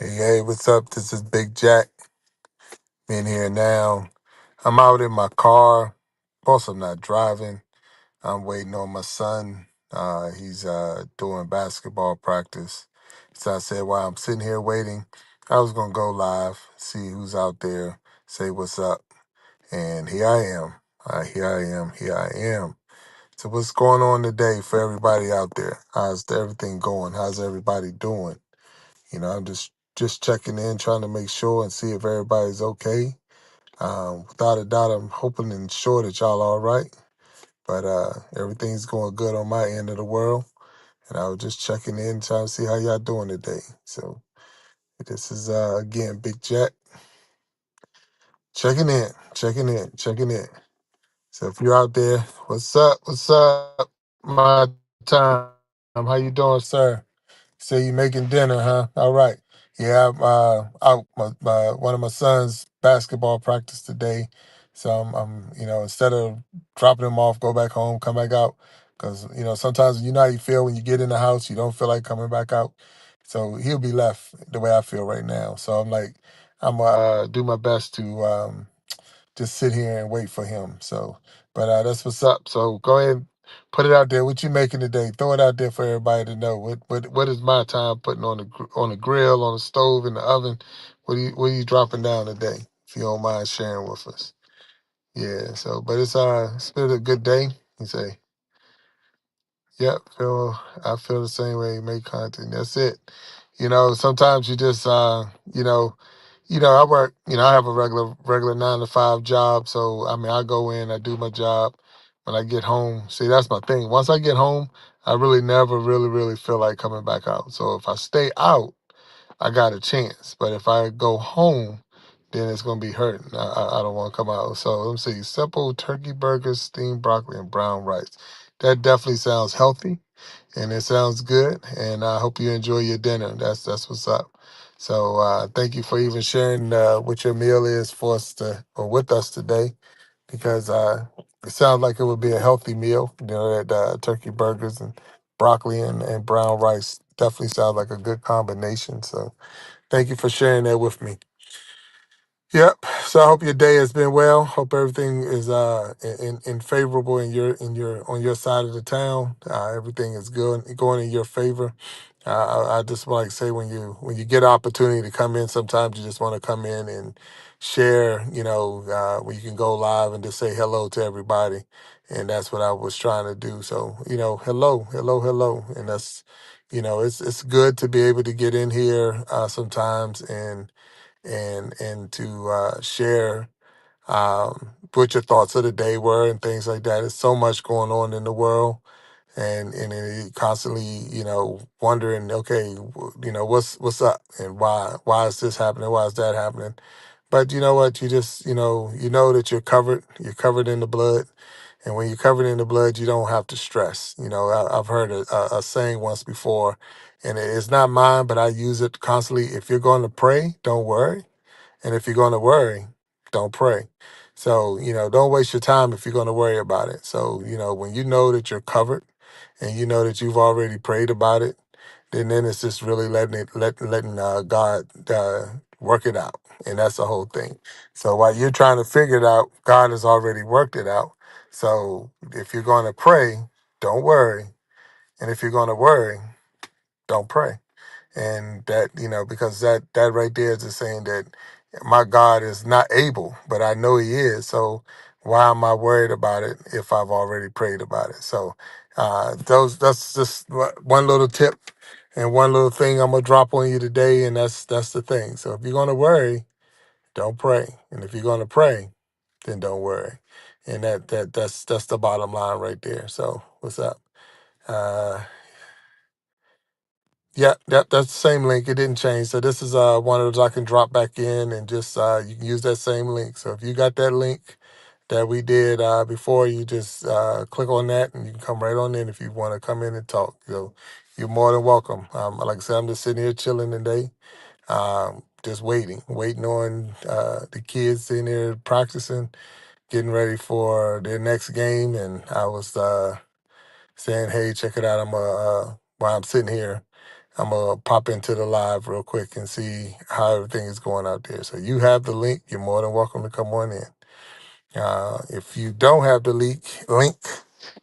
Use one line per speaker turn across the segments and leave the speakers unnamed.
Hey, what's up? This is Big Jack. In here now. I'm out in my car. Plus, I'm not driving. I'm waiting on my son. He's doing basketball practice. So I said, while I'm sitting here waiting, I was going to go live, see who's out there, say what's up. And here I am. Here I am. So, what's going on today for everybody out there? How's everything going? How's everybody doing? I'm just checking in, trying to make sure and see if everybody's okay. Without a doubt, I'm hoping and sure that y'all all right. But everything's going good on my end of the world, and I was just checking in, trying to see how y'all doing today. So this is again Big Jack checking in. So if you're out there, what's up? What's up? My time. How you doing, sir? So you making dinner, huh? All right. Yeah, I'm out one of my son's basketball practice today. So instead of dropping him off, go back home, come back out. Because, sometimes you know how you feel when you get in the house, you don't feel like coming back out. So he'll be left the way I feel right now. So I'm going to do my best to just sit here and wait for him. So, but that's what's up. So go ahead and put it out there. What you making today? Throw it out there for everybody to know. What is my time putting on the grill, on the stove, in the oven? What are you dropping down today? If you don't mind sharing with us. Yeah. So, but it's been a good day. You say. Yep, I feel the same way. Make content. That's it. Sometimes you just I work. I have a regular 9 to 5 job. So I mean, I go in, I do my job. When I get home, see, that's my thing. Once I get home, I really never really feel like coming back out. So if I stay out, I got a chance. But if I go home, then it's gonna be hurting. I don't want to come out. So let me see. Simple turkey burgers, steamed broccoli, and brown rice. That definitely sounds healthy and it sounds good. And I hope you enjoy your dinner. That's what's up. So thank you for even sharing what your meal is for us or with us today, because it sounds like it would be a healthy meal. That turkey burgers and broccoli and brown rice definitely sounds like a good combination. So thank you for sharing that with me. Yep. So I hope your day has been well. Hope everything is in favorable in your on your side of the town. Everything is good going in your favor. I just want to say when you get opportunity to come in, sometimes you just want to come in and share. When you can go live and just say hello to everybody, and that's what I was trying to do. So hello, and that's it's good to be able to get in here sometimes and to share what your thoughts of the day were and things like that. There's so much going on in the world, and then you constantly wondering, okay, what's up and why is this happening? Why is that happening? But you know what? You just you know that you're covered. You're covered in the blood. And when you're covered in the blood, you don't have to stress. I've heard a saying once before, and it's not mine, but I use it constantly. If you're going to pray, don't worry. And if you're going to worry, don't pray. So, don't waste your time if you're going to worry about it. So, when you know that you're covered and you know that you've already prayed about it, then it's just really letting God work it out. And that's the whole thing. So while you're trying to figure it out, God has already worked it out. So if you're going to pray, don't worry. And if you're going to worry, don't pray. And that, because that right there is just saying that my God is not able, but I know he is. So why am I worried about it if I've already prayed about it? So that's just one little tip and one little thing I'm gonna drop on you today, and that's the thing. So if you're gonna worry, don't pray. And if you're gonna pray, then don't worry. And that's the bottom line right there. So what's up? Uh, Yeah, that's the same link. It didn't change. So this is one of those I can drop back in and just you can use that same link. So if you got that link that we did before, you just click on that and you can come right on in if you want to come in and talk. So you're more than welcome. Like I said, I'm just sitting here chilling today, just waiting on the kids in there practicing, getting ready for their next game. And I was saying, hey, check it out. While I'm sitting here. I'm gonna pop into the live real quick and see how everything is going out there. So you have the link. You're more than welcome to come on in. If you don't have the link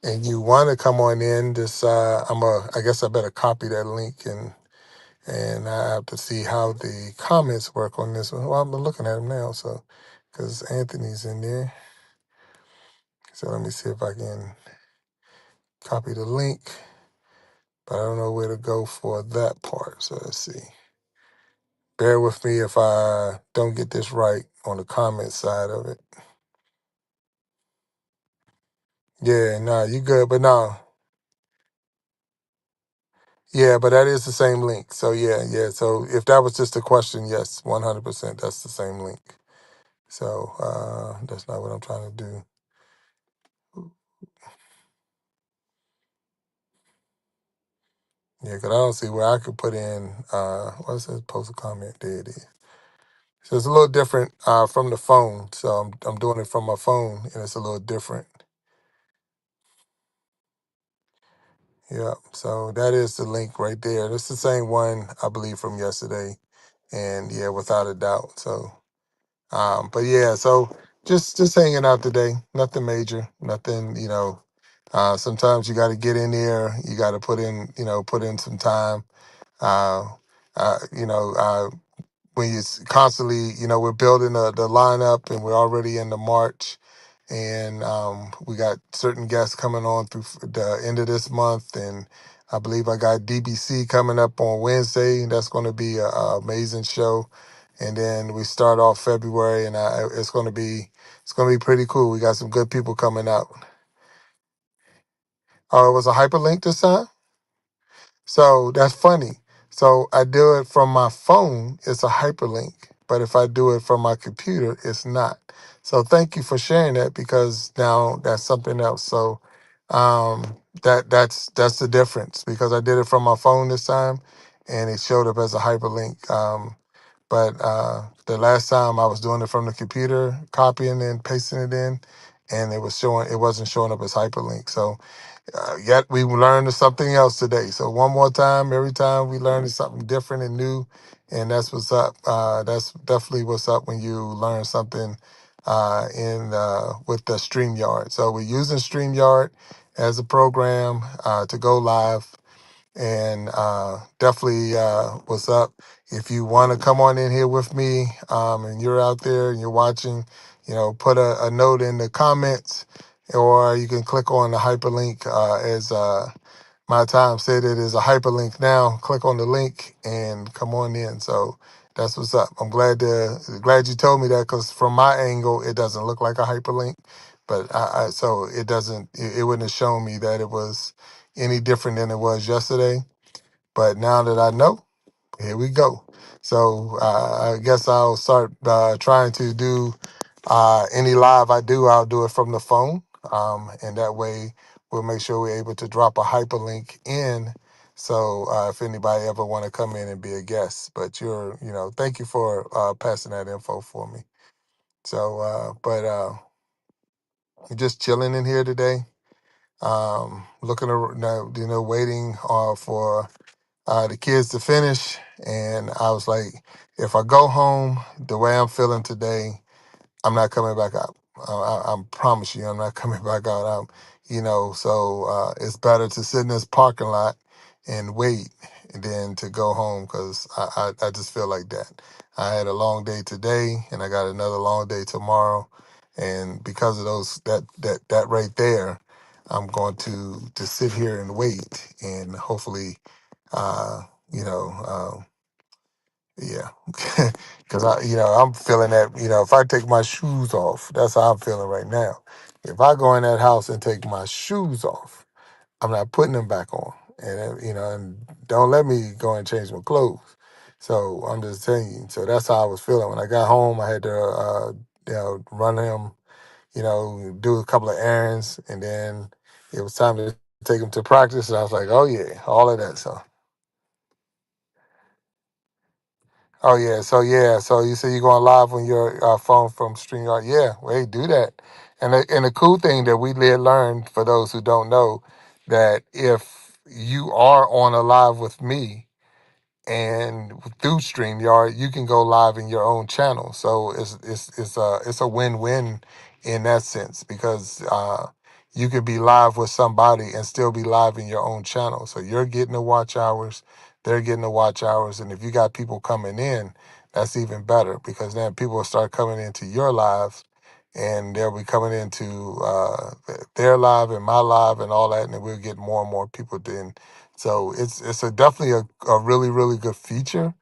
and you want to come on in, just I guess I better copy that link and I have to see how the comments work on this one. Well, I'm looking at them now, so because Anthony's in there. So let me see if I can copy the link, but I don't know where to go for that part. So let's see. Bear with me if I don't get this right on the comment side of it. Yeah, no, you good, but no. Yeah, but that is the same link. So yeah. So if that was just a question, yes, 100%, that's the same link. So that's not what I'm trying to do. Yeah, because I don't see where I could put in, what it says, post a comment. There it is. So it's a little different from the phone. So I'm doing it from my phone, and it's a little different. Yeah, so that is the link right there. It's the same one, I believe, from yesterday. And yeah, without a doubt. So, but yeah, so just hanging out today. Nothing major. Nothing, sometimes you got to get in there. You got to put in some time. Uh, uh, you know, uh, when you constantly, we're building the lineup and we're already into March, and we got certain guests coming on through the end of this month, and I believe I got DBC coming up on Wednesday. That's going to be a amazing show, and then we start off February, and it's going to be pretty cool. We got some good people coming out. Oh, it was a hyperlink this time. So that's funny. So I do it from my phone, it's a hyperlink. But if I do it from my computer, it's not. So thank you for sharing that because now that's something else. So that's the difference because I did it from my phone this time and it showed up as a hyperlink. But the last time I was doing it from the computer, copying and pasting it in, and it wasn't showing up as hyperlink. So yet we learned something else today. So one more time, every time we learn something different and new, and that's what's up. That's definitely what's up when you learn something in with the StreamYard. So we're using StreamYard as a program to go live, and definitely what's up. If you want to come on in here with me, and you're out there and you're watching, put a note in the comments, or you can click on the hyperlink as my time said it is a hyperlink now. Click on the link and come on in. So that's what's up. I'm glad you told me that because from my angle it doesn't look like a hyperlink, but so it wouldn't have shown me that it was any different than it was yesterday. But now that I know, here we go. So I guess I'll start trying to do any live I do. I'll do it from the phone, and that way we'll make sure we're able to drop a hyperlink in. So if anybody ever want to come in and be a guest, but thank you for passing that info for me. So, but just chilling in here today, looking around, waiting for the kids to finish. And I was like, if I go home the way I'm feeling today, I'm not coming back out. I promise you, I'm not coming back out. So it's better to sit in this parking lot and wait than to go home because I just feel like that. I had a long day today and I got another long day tomorrow. And because of that right there, I'm going to sit here and wait and hopefully uh, you know, yeah, because I'm feeling that. If I take my shoes off, that's how I'm feeling right now. If I go in that house and take my shoes off, I'm not putting them back on, and and don't let me go and change my clothes. So I'm just telling you. So that's how I was feeling when I got home. I had to, run him, do a couple of errands, and then it was time to take him to practice. And I was like, oh yeah, all of that. So. Oh so you say you're going live on your phone from StreamYard. Yeah, well, hey, do that. And the cool thing that we learned for those who don't know that if you are on a live with me, and through StreamYard, you can go live in your own channel. So it's a win-win in that sense because you could be live with somebody and still be live in your own channel. So you're getting the watch hours, they're getting the watch hours, and if you got people coming in, that's even better because then people will start coming into your lives. And they'll be coming into their live and my live and all that, and then we'll get more and more people then. So it's a definitely a really really good feature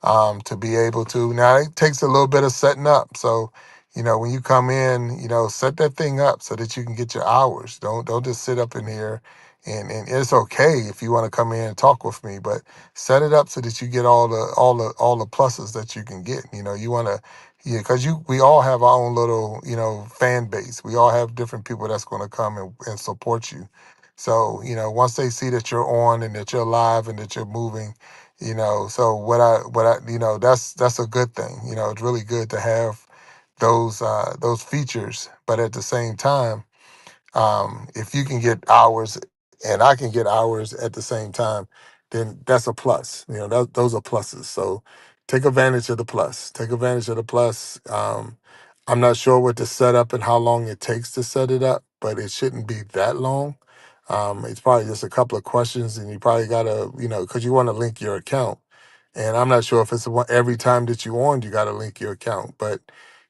to be able to. Now it takes a little bit of setting up. So when you come in, set that thing up so that you can get your hours. Don't just sit up in here. And it's okay if you want to come in and talk with me, but set it up so that you get all the pluses that you can get. You want to, yeah, because we all have our own little fan base. We all have different people that's going to come and support you. So, once they see that you're on and that you're live and that you're moving, so that's a good thing. It's really good to have those features, but at the same time, if you can get hours and I can get hours at the same time, then that's a plus. Those are pluses. So take advantage of the plus. Take advantage of the plus. I'm not sure what to set up and how long it takes to set it up, but it shouldn't be that long. It's probably just a couple of questions, and you probably gotta, because you want to link your account. And I'm not sure if every time that you on, you got to link your account, but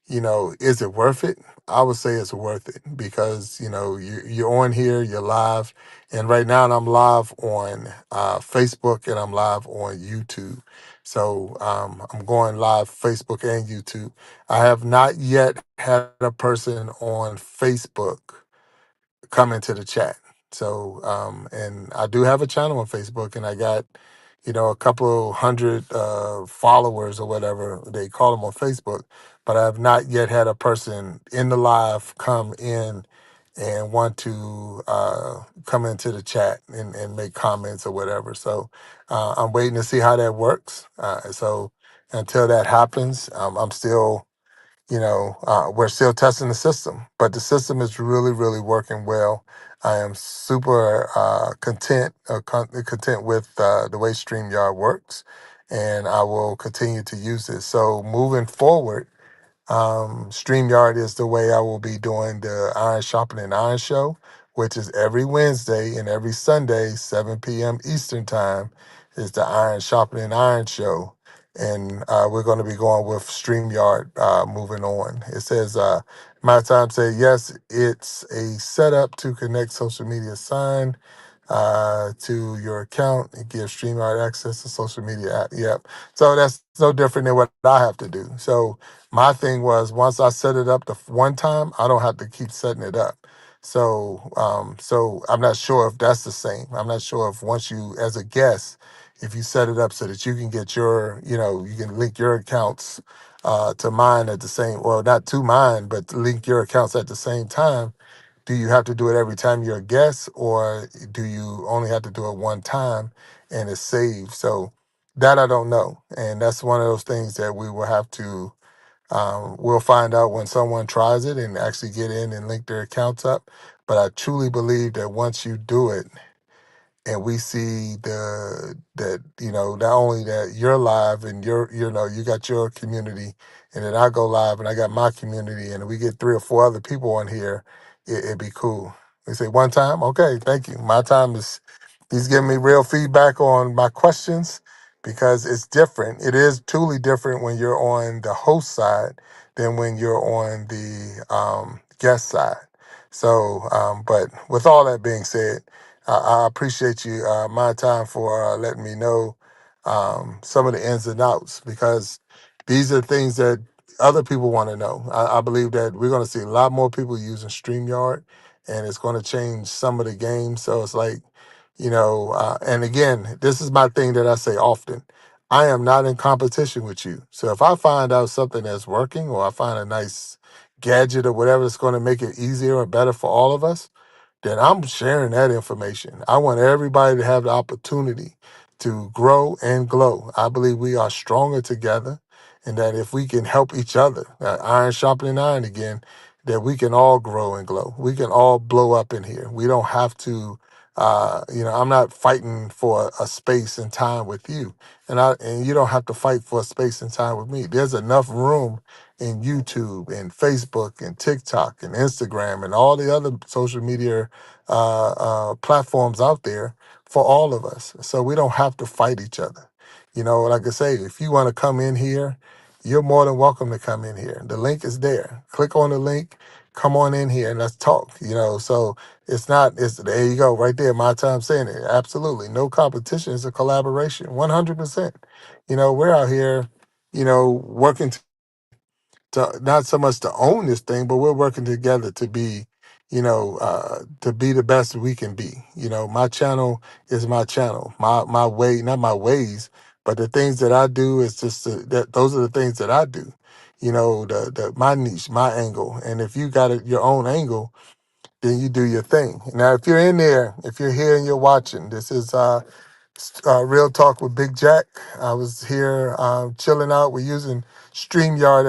is it worth it? I would say it's worth it because you're on here, you're live, and right now I'm live on Facebook and I'm live on YouTube. So I'm going live Facebook and YouTube. I have not yet had a person on Facebook come into the chat. So, and I do have a channel on Facebook, and I got, a couple hundred followers or whatever they call them on Facebook. But I have not yet had a person in the live come in and want to come into the chat and make comments or whatever. So I'm waiting to see how that works. So until that happens, I'm still we're still testing the system, but the system is really, really working well. I am super content with the way StreamYard works, and I will continue to use it. So moving forward, StreamYard is the way I will be doing the Iron Sharpening Iron show, which is every Wednesday and every Sunday, 7 p.m. Eastern Time, is the Iron Sharpening Iron show. And we're going to be going with StreamYard moving on. It says, my time say, yes, it's a setup to connect social media sign to your account and give StreamYard access to social media app. Yep. So that's no different than what I have to do. So my thing was once I set it up the one time, I don't have to keep setting it up. So I'm not sure if that's the same. I'm not sure if once you, as a guest, if you set it up so that you can get you can link your accounts to mine at the same, well, not to mine, but to link your accounts at the same time. Do you have to do it every time you're a guest, or do you only have to do it one time and it's saved? So that I don't know, and that's one of those things that we will have to we'll find out when someone tries it and actually get in and link their accounts up. But I truly believe that once you do it, and we see that not only that you're live and you got your community, and then I go live and I got my community, and we get 3 or 4 other people on here, it'd be cool. They say one time, okay, thank you. My time is he's giving me real feedback on my questions because it's different. It is truly different when you're on the host side than when you're on the guest side. So, but with all that being said, I appreciate you my time for letting me know some of the ins and outs because these are things that other people want to know. I believe that we're going to see a lot more people using StreamYard, and it's going to change some of the games. So it's like, and again, this is my thing that I say often. I am not in competition with you. So if I find out something that's working or I find a nice gadget or whatever that's going to make it easier or better for all of us, then I'm sharing that information. I want everybody to have the opportunity to grow and glow. I believe we are stronger together, and that if we can help each other, iron sharpening iron again, that we can all grow and glow. We can all blow up in here. We don't have to. I'm not fighting for a space and time with you, and you don't have to fight for a space and time with me. There's enough room in YouTube and Facebook and TikTok and Instagram and all the other social media platforms out there for all of us. So we don't have to fight each other. Like I say, if you want to come in here, you're more than welcome to come in here. The link is there. Click on the link, come on in here and let's talk. So it's there you go, right there. My time saying it. Absolutely. No competition. It's a collaboration. 100%. We're out here, working to not so much to own this thing, but we're working together to be the best we can be. My channel is my channel. My way, not my ways, but the things that I do is just that those are the things that I do. The my niche, my angle. And if you got your own angle, then you do your thing. Now, if you're in there, if you're here and you're watching, this is Real Talk with Big Jack. I was here chilling out. We're using StreamYard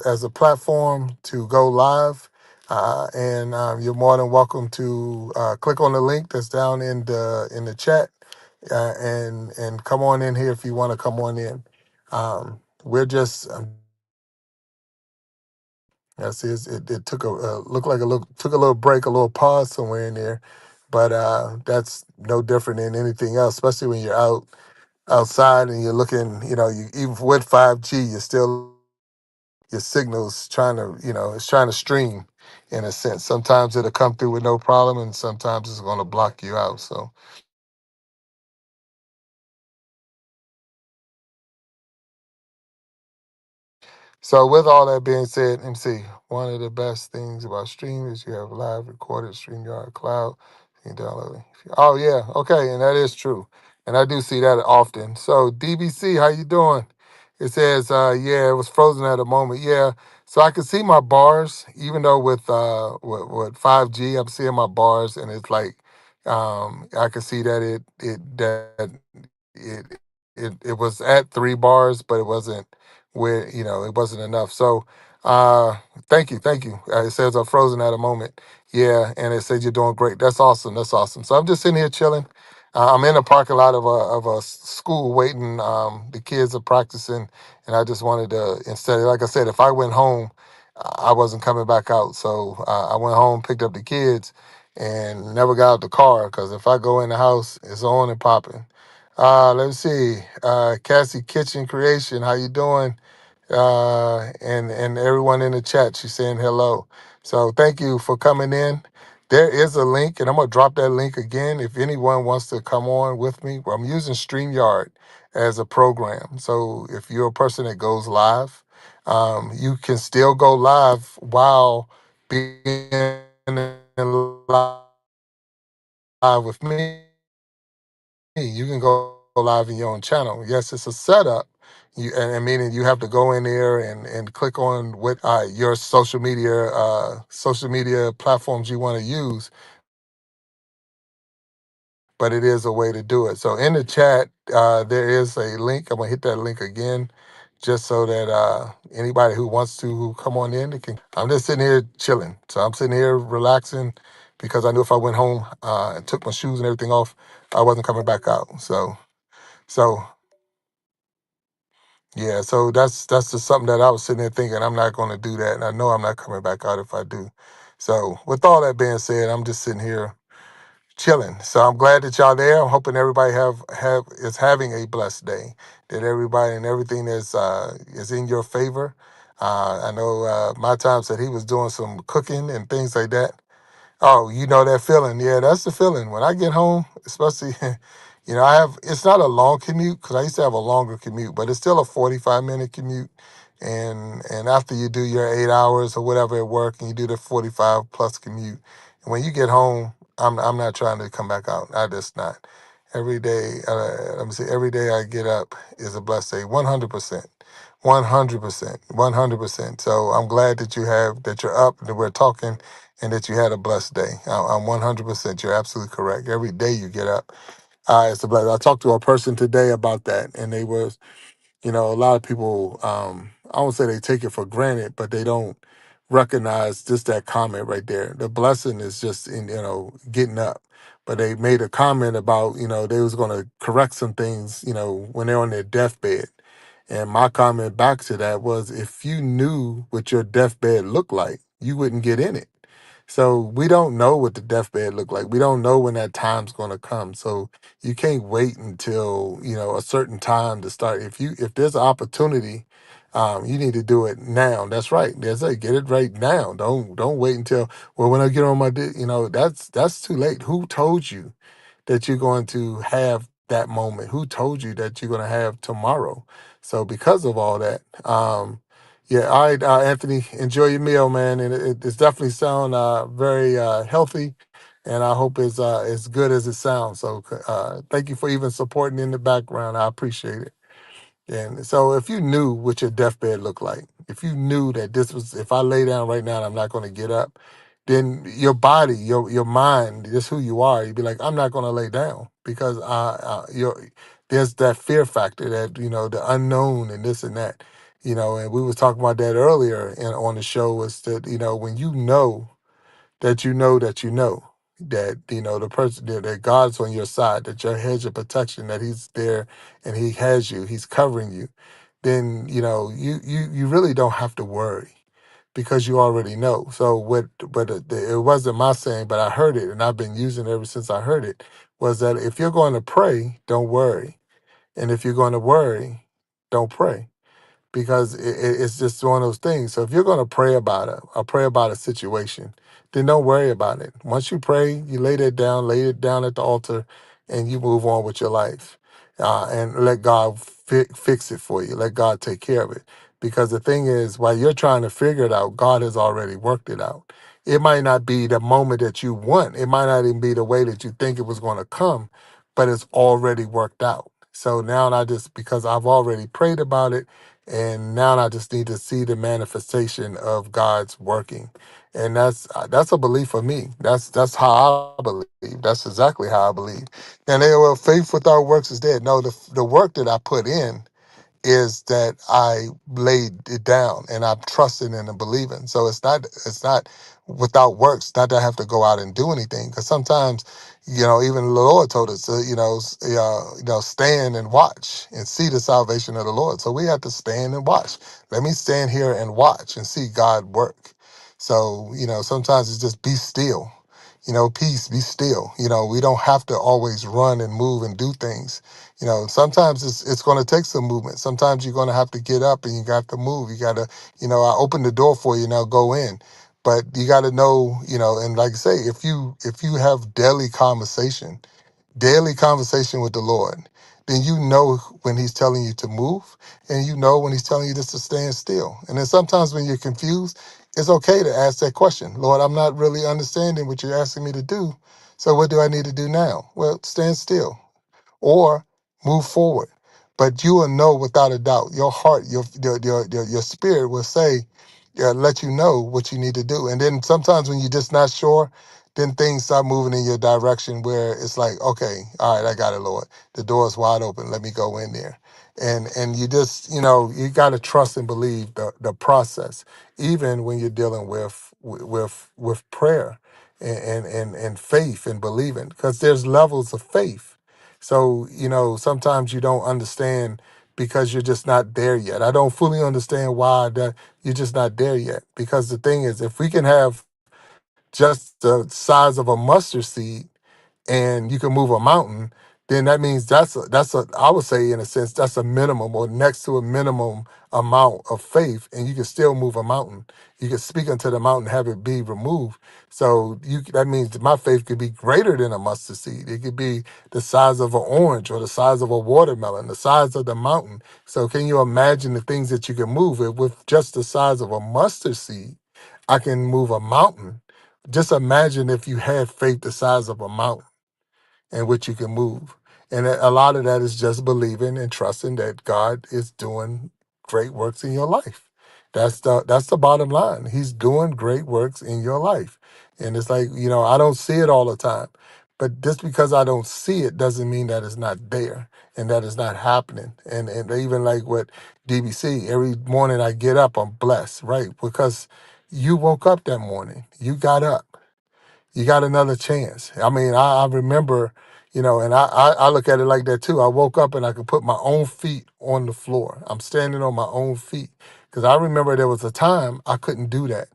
as a platform to go live. And you're more than welcome to click on the link that's down in the chat and come on in here if you want to come on in. We're just Yes, it took looked like took a little break, a little pause somewhere in there, but that's no different than anything else. Especially when you're outside and you're looking, you even with 5G, you're still your signals it's trying to stream in a sense. Sometimes it'll come through with no problem, and sometimes it's going to block you out. So with all that being said, let me see. One of the best things about stream is you have live recorded StreamYard Cloud. You can download it. Oh yeah, okay, and that is true. And I do see that often. So DBC, how you doing? It says, yeah, it was frozen at a moment. Yeah. So I can see my bars, even though with 5G, I'm seeing my bars and it's like I can see that it it was at 3 bars, but it wasn't where it wasn't enough. So uh thank you. It says I'm frozen at a moment. Yeah, and it says you're doing great. That's awesome. That's awesome. So I'm just sitting here chilling. I'm in the parking lot of a school waiting. The kids are practicing, and I just wanted to instead, like I said, if I went home, I wasn't coming back out. So I went home, picked up the kids, and never got out the car because if I go in the house, it's on and popping. Let's see. Cassie Kitchen Creation, how you doing? And everyone in the chat, she's saying hello. So thank you for coming in. There is a link, and I'm gonna drop that link again if anyone wants to come on with me. Well, I'm using StreamYard as a program. So if you're a person that goes live, you can still go live while being live with me. You can go live in your own channel. Yes, it's a setup. And meaning you have to go in there and click on what your social media platforms you want to use, but it is a way to do it. So in the chat, there is a link. I'm gonna hit that link again, just so that anybody who wants to who come on in, they can. I'm just sitting here chilling. So I'm sitting here relaxing because I knew if I went home and took my shoes and everything off, I wasn't coming back out. So yeah, so that's just something that I was sitting there thinking I'm not going to do that, and I know I'm not coming back out if I do. So with all that being said, I'm just sitting here chilling. So I'm glad that y'all there. I'm hoping everybody have is having a blessed day. That everybody and everything is in your favor. I know my time said he was doing some cooking and things like that. Oh, you know that feeling. Yeah, that's the feeling. When I get home, especially, it's not a long commute because I used to have a longer commute, but it's still a 45-minute commute. And after you do your 8 hours or whatever at work and you do the 45 plus commute, and when you get home, I'm not trying to come back out. I just not. Every day, let me see, every day I get up is a blessed day. 100%. 100%. 100%. So I'm glad that you're up and that we're talking and that you had a blessed day. I'm 100%. You're absolutely correct. Every day you get up, it's a blessing. I talked to a person today about that, and they was, a lot of people, I won't say they take it for granted, but they don't recognize just that comment right there. The blessing is just in, getting up. But they made a comment about, they was going to correct some things, when they're on their deathbed. And my comment back to that was, if you knew what your deathbed looked like, you wouldn't get in it. So we don't know what the deathbed look like. We don't know when that time's going to come. So you can't wait until, a certain time to start. If there's an opportunity, you need to do it now. That's right. That's it. Get it right now. Don't wait until, well, when I get on my that's too late. Who told you that you're going to have that moment? Who told you that you're going to have tomorrow? So because of all that, yeah, all right, Anthony, enjoy your meal, man, and it's definitely sound very healthy, and I hope it's as good as it sounds. So thank you for even supporting in the background. I appreciate it. And so if you knew what your deathbed looked like, if you knew that this was, if I lay down right now and I'm not going to get up, then your body, your mind, just who you are, you'd be like, I'm not going to lay down because there's that fear factor, that, the unknown and this and that, and we was talking about that earlier on the show, was that, when that you know that, the person that God's on your side, that your hedge of protection, that he's there and he has you, he's covering you, then you really don't have to worry because you already know. So it wasn't my saying, but I heard it and I've been using it ever since I heard it, was that if you're going to pray, don't worry. And if you're going to worry, don't pray, because it's just one of those things. So if you're going to pray about pray about a situation, then don't worry about it. Once you pray, you lay it down at the altar, and you move on with your life, and let God fix it for you. Let God take care of it. Because the thing is, while you're trying to figure it out, God has already worked it out. It might not be the moment that you want. It might not even be the way that you think it was going to come, but it's already worked out. So now because I've already prayed about it, and now I just need to see the manifestation of God's working, and that's a belief for me. That's how I believe. That's exactly how I believe. And well, faith without works is dead. No, the work that I put in is that I laid it down and I'm trusting and believing. So it's not without works. Not that I have to go out and do anything. Because sometimes, even the Lord told us to, stand and watch and see the salvation of the Lord. So we have to stand and watch. Let me stand here and watch and see God work. So sometimes it's just be still. Peace, be still. We don't have to always run and move and do things. Sometimes it's going to take some movement. Sometimes you're going to have to get up and you got to move. You got to, I open the door for you, now go in. But you got to know, and like I say, if you have daily conversation with the Lord, then you know when he's telling you to move, and you know when he's telling you just to stand still. And then sometimes when you're confused, it's okay to ask that question. Lord, I'm not really understanding what you're asking me to do. So what do I need to do now? Well, stand still or move forward. But you will know without a doubt. Your heart, your spirit will say, let you know what you need to do. And then sometimes when you're just not sure, then things start moving in your direction where it's like, okay, all right, I got it, Lord. The door is wide open. Let me go in there. And you just, you got to trust and believe the process, even when you're dealing with prayer and faith and believing, because there's levels of faith. So, sometimes you don't understand because you're just not there yet. I don't fully understand why that you're just not there yet. Because the thing is, if we can have just the size of a mustard seed and you can move a mountain, then that means that's a I would say, in a sense, that's a minimum or next to a minimum amount of faith, and you can still move a mountain. You can speak unto the mountain, have it be removed. So that means that my faith could be greater than a mustard seed. It could be the size of an orange or the size of a watermelon, the size of the mountain. So can you imagine the things that you can move it with just the size of a mustard seed? I can move a mountain. Just imagine if you had faith the size of a mountain in which you can move. And a lot of that is just believing and trusting that God is doing great works in your life. That's the bottom line. He's doing great works in your life. And it's like, I don't see it all the time. But just because I don't see it doesn't mean that it's not there and that it's not happening. And even like what DBC, every morning I get up, I'm blessed, right? Because You woke up that morning. You got up. You got another chance. I mean, I remember, and I look at it like that too. I woke up and I could put my own feet on the floor. I'm standing on my own feet. Because I remember there was a time I couldn't do that.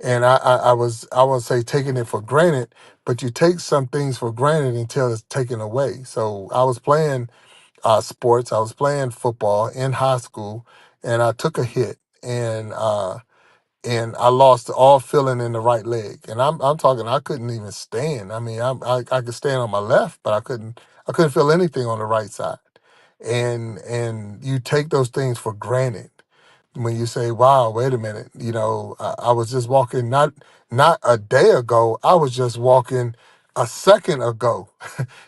And I won't say taking it for granted, but you take some things for granted until it's taken away. So I was playing sports. I was playing football in high school, and I took a hit, and I lost all feeling in the right leg. And I'm talking, I couldn't even stand. I mean, I could stand on my left, but I couldn't feel anything on the right side. And you take those things for granted when you say, "Wow, wait a minute," I was just walking not a day ago. I was just walking a second ago,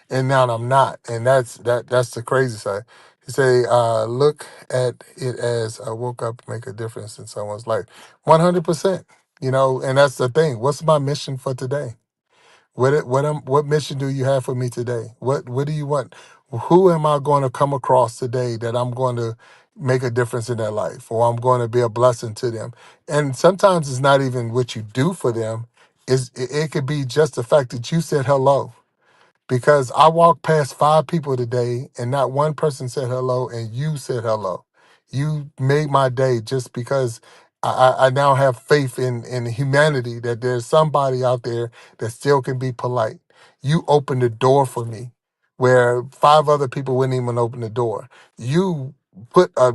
and now I'm not. And that's the crazy side. You say, look at it as I woke up to make a difference in someone's life. 100%. And that's the thing. What's my mission for today? What mission do you have for me today? What do you want? Who am I going to come across today that I'm going to make a difference in their life, or I'm going to be a blessing to them? And sometimes it's not even what you do for them. It could be just the fact that you said hello, because I walked past 5 people today and not one person said hello, and you said hello. You made my day just because I now have faith in humanity, that there's somebody out there that still can be polite. You opened the door for me where 5 other people wouldn't even open the door. You put a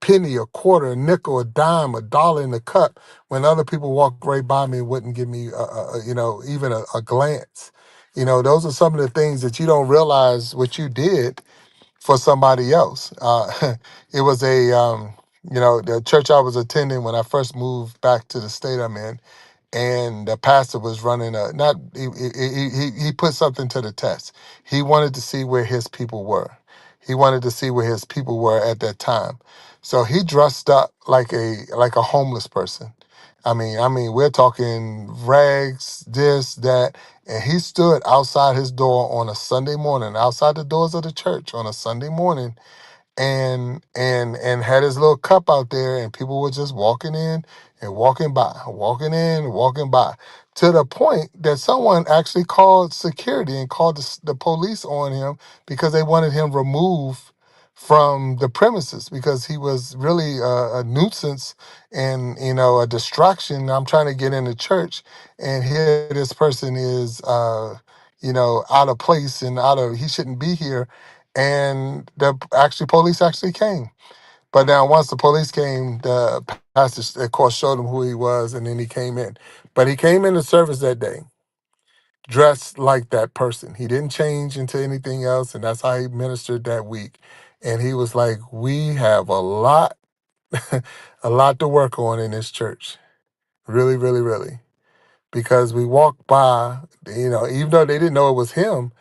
penny, a quarter, a nickel, a dime, a dollar in the cup when other people walked right by me and wouldn't give me, even a glance. Those are some of the things that you don't realize what you did for somebody else. It was the church I was attending when I first moved back to the state I'm in, and the pastor was running a not he put something to the test. He wanted to see where his people were. He wanted to see where his people were at that time. So he dressed up like a homeless person. I mean, we're talking rags, this, that, and he stood outside his door on a Sunday morning, outside the doors of the church on a Sunday morning, and had his little cup out there, and people were just walking in and walking by, walking in and walking by, to the point that someone actually called security and called the police on him because they wanted him removed from the premises because he was really a nuisance and a distraction. I'm trying to get into church, and here this person is out of place and he shouldn't be here. And the actually police actually came. But now once the police came, the pastor of course showed him who he was, and then he came in. But he came into service that day dressed like that person. He didn't change into anything else, and that's how he ministered that week. And he was like, "We have a lot, a lot to work on in this church. Really, really, really." Because we walked by, even though they didn't know it was him,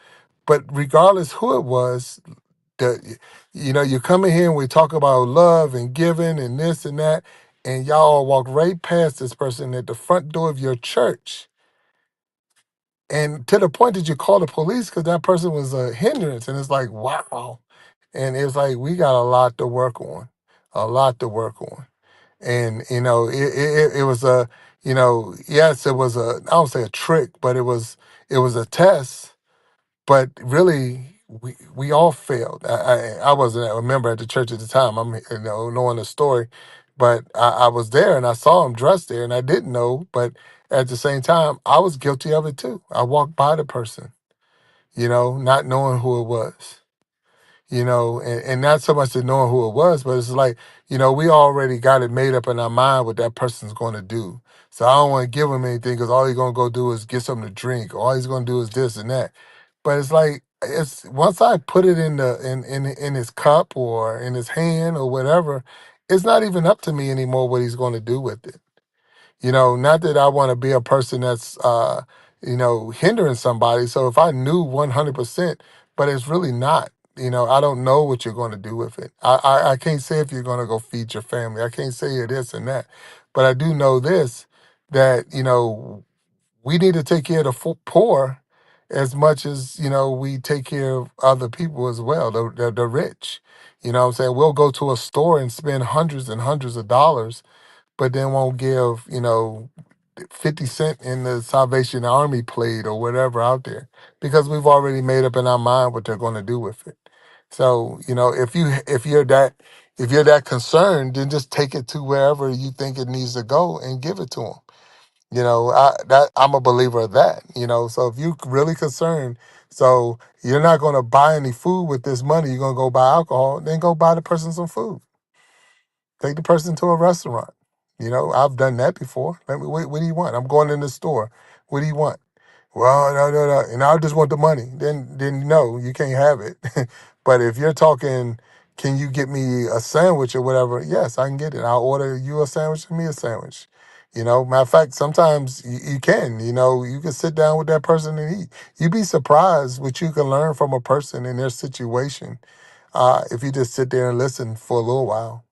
but regardless who it was, you come in here and we talk about love and giving and this and that, and y'all walk right past this person at the front door of your church, and to the point that you call the police because that person was a hindrance, and it's like, wow. And it's like, we got a lot to work on, a lot to work on. And it was yes, it was I don't say a trick, but it was a test. But really, we all failed. I wasn't a member at the church at the time. I'm knowing the story, but I was there and I saw him dressed there, and I didn't know. But at the same time, I was guilty of it too. I walked by the person, not knowing who it was. And not so much to knowing who it was, but it's like, we already got it made up in our mind what that person's going to do. So I don't want to give him anything because all he's going to go do is get something to drink. Or all he's going to do is this and that. But it's like, it's once I put it in his cup or in his hand or whatever, it's not even up to me anymore what he's going to do with it. Not that I want to be a person that's hindering somebody. So if I knew 100%, but it's really not, I don't know what you're going to do with it. I can't say if you're going to go feed your family. I can't say you're this and that. But I do know this, that, we need to take care of the poor as much as, we take care of other people as well, the rich. You know what I'm saying? We'll go to a store and spend hundreds and hundreds of dollars, but then won't give, 50 Cent in the Salvation Army played or whatever out there because we've already made up in our mind what they're going to do with it. So, if you're that concerned, then just take it to wherever you think it needs to go and give it to them. I'm a believer of that. So if you're really concerned, so you're not going to buy any food with this money, you're going to go buy alcohol, then go buy the person some food. Take the person to a restaurant. I've done that before. What do you want? I'm going in the store. What do you want? Well, no, no, no. And I just want the money. Then no, you can't have it. But if you're talking, can you get me a sandwich or whatever? Yes, I can get it. I'll order you a sandwich and me a sandwich. Matter of fact, sometimes you can, you can sit down with that person and eat. You'd be surprised what you can learn from a person in their situation if you just sit there and listen for a little while.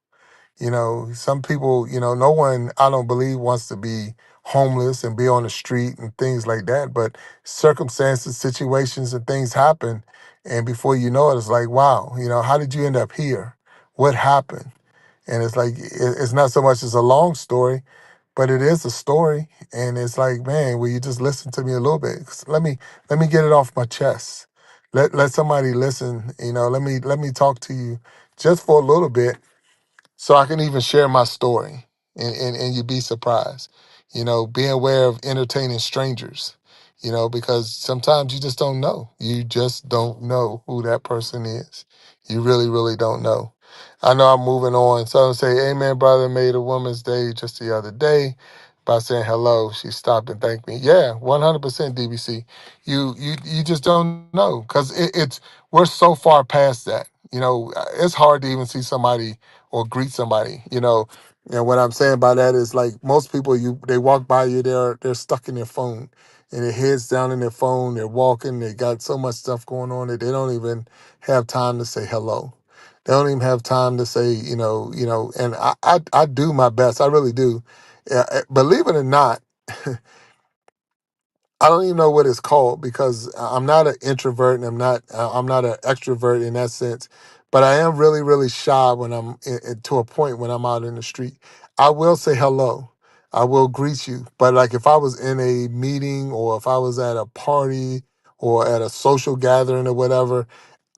Some people, no one, I don't believe, wants to be homeless and be on the street and things like that. But circumstances, situations, and things happen. And before you know it, it's like, wow, how did you end up here? What happened? And it's like, it's not so much as a long story, but it is a story. And it's like, man, will you just listen to me a little bit? Let me get it off my chest. Let somebody listen. Let me talk to you just for a little bit so I can even share my story, and you'd be surprised. Being aware of entertaining strangers, because sometimes you just don't know. You just don't know who that person is. You really, really don't know. I know I'm moving on. So I say, Amen, brother, made a woman's day just the other day by saying hello. She stopped and thanked me. Yeah, 100% DBC. You just don't know because we're so far past that. It's hard to even see somebody or greet somebody. And what I'm saying by that is like most people, they walk by you, they're stuck in their phone, and their heads down in their phone. They're walking. They got so much stuff going on that they don't even have time to say hello. They don't even have time to say, And I do my best. I really do. Believe it or not, I don't even know what it's called because I'm not an introvert and I'm not an extrovert in that sense. But I am really, really shy when to a point when I'm out in the street. I will say hello. I will greet you. But like if I was in a meeting or if I was at a party or at a social gathering or whatever,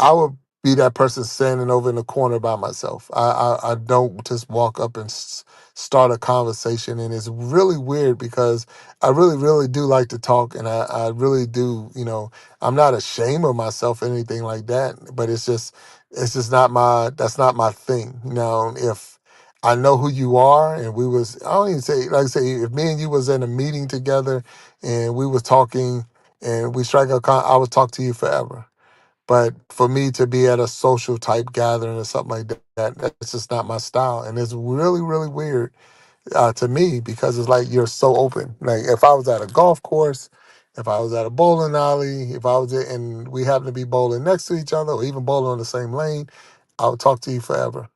I would be that person standing over in the corner by myself. I don't just walk up and start a conversation. And it's really weird because I really, really do like to talk, and I really do. I'm not ashamed of myself or anything like that, but it's just not that's not my thing. Now, if I know who you are, and I don't even say, like I say, if me and you was in a meeting together, and we was talking, and we strike I would talk to you forever. But for me to be at a social type gathering or something like that, that's just not my style, and it's really, really weird to me because it's like you're so open. Like if I was at a golf course, if I was at a bowling alley, if I was and we happen to be bowling next to each other or even bowling on the same lane, I would talk to you forever.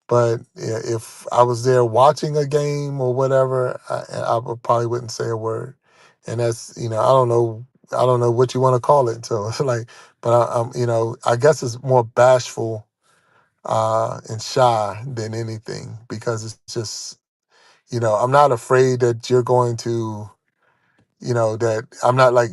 But yeah, if I was there watching a game or whatever, I probably wouldn't say a word. And that's I don't know what you want to call it. So like, but I guess it's more bashful and shy than anything because it's just I'm not afraid that you're going to, that I'm not like